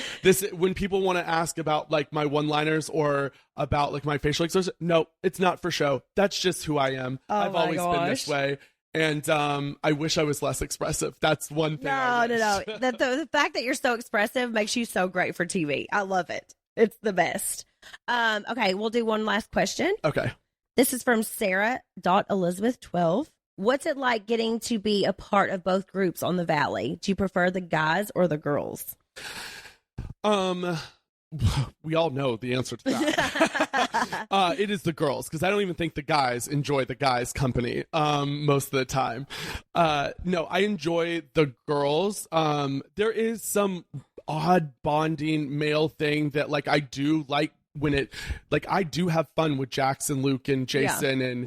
When people want to ask about like my one-liners or about like my facial expressions, no, it's not for show. That's just who I am. I've always been this way. And I wish I was less expressive. That's one thing. No. The fact that you're so expressive makes you so great for TV. I love it. It's the best. Okay, we'll do one last question. Okay. This is from Sarah.Elizabeth12. What's it like getting to be a part of both groups on the Valley? Do you prefer the guys or the girls? We all know the answer to that. It is the girls, because I don't even think the guys enjoy the guys' company most of the time. No, I enjoy the girls. There is some odd bonding male thing that like I do like when it like I do have fun with Jax and Luke and Jason and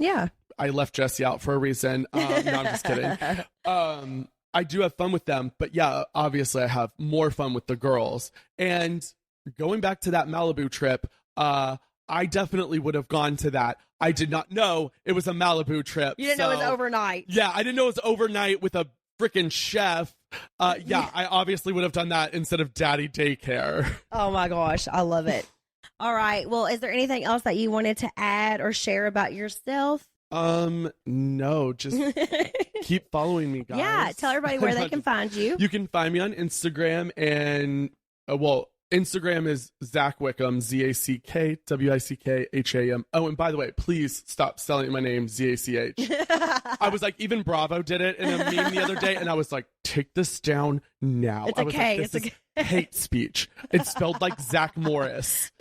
I left Jesse out for a reason. No, I'm just kidding. I do have fun with them, but yeah, obviously I have more fun with the girls. And going back to that Malibu trip, I definitely would have gone to that. I did not know it was a Malibu trip. You didn't know it was overnight. Yeah, I didn't know it was overnight with a freaking chef. Yeah, I obviously would have done that instead of daddy daycare. Oh my gosh, I love it. All right. Well, is there anything else that you wanted to add or share about yourself? No, just keep following me, guys. Yeah, tell everybody where they can find you. You can find me on Instagram and, Instagram is Zack Wickham, ZACKWICKHAM. Oh, and by the way, please stop spelling my name ZACH. I was like, even Bravo did it in a meme the other day, and I was like, take this down now. It's okay. This is hate speech. It's spelled like Zach Morris.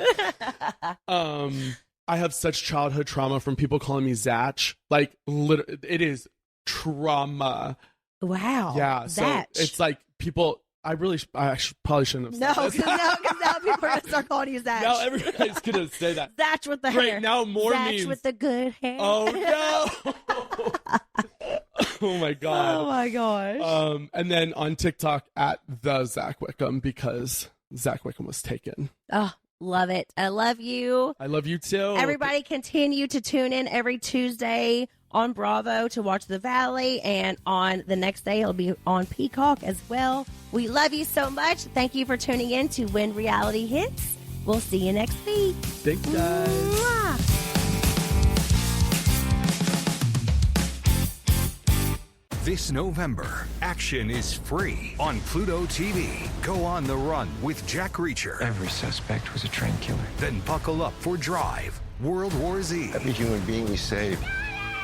I have such childhood trauma from people calling me Zach. Like, it is trauma. Wow. Yeah. So it's like people. I probably shouldn't have said this. No, because now people are going to start calling you Zach. Now everybody's going to say that. Zach with the hair. Right, now more Zach memes. with the good hair. Oh, no. Oh, my God. Oh, my gosh. And then on TikTok at the Zack Wickham because Zack Wickham was taken. Oh, love it. I love you. I love you, too. Everybody continue to tune in every Tuesday on Bravo to watch The Valley, and on the next day it'll be on Peacock as well. We love you so much. Thank you for tuning in to When Reality Hits. We'll see you next week. Thanks, guys. Mwah. This November, action is free on Pluto TV. Go on the run with Jack Reacher. Every suspect was a trained killer. Then buckle up for Drive, World War Z, Every human being we save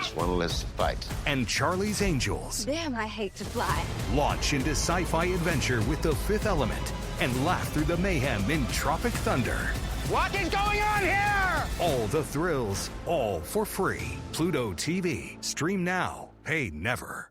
is one less to fight. and Charlie's Angels. Damn, I hate to fly. Launch into sci-fi adventure with The Fifth Element and laugh through the mayhem in Tropic Thunder. What is going on here? All the thrills, all for free. Pluto TV. Stream now. Pay never.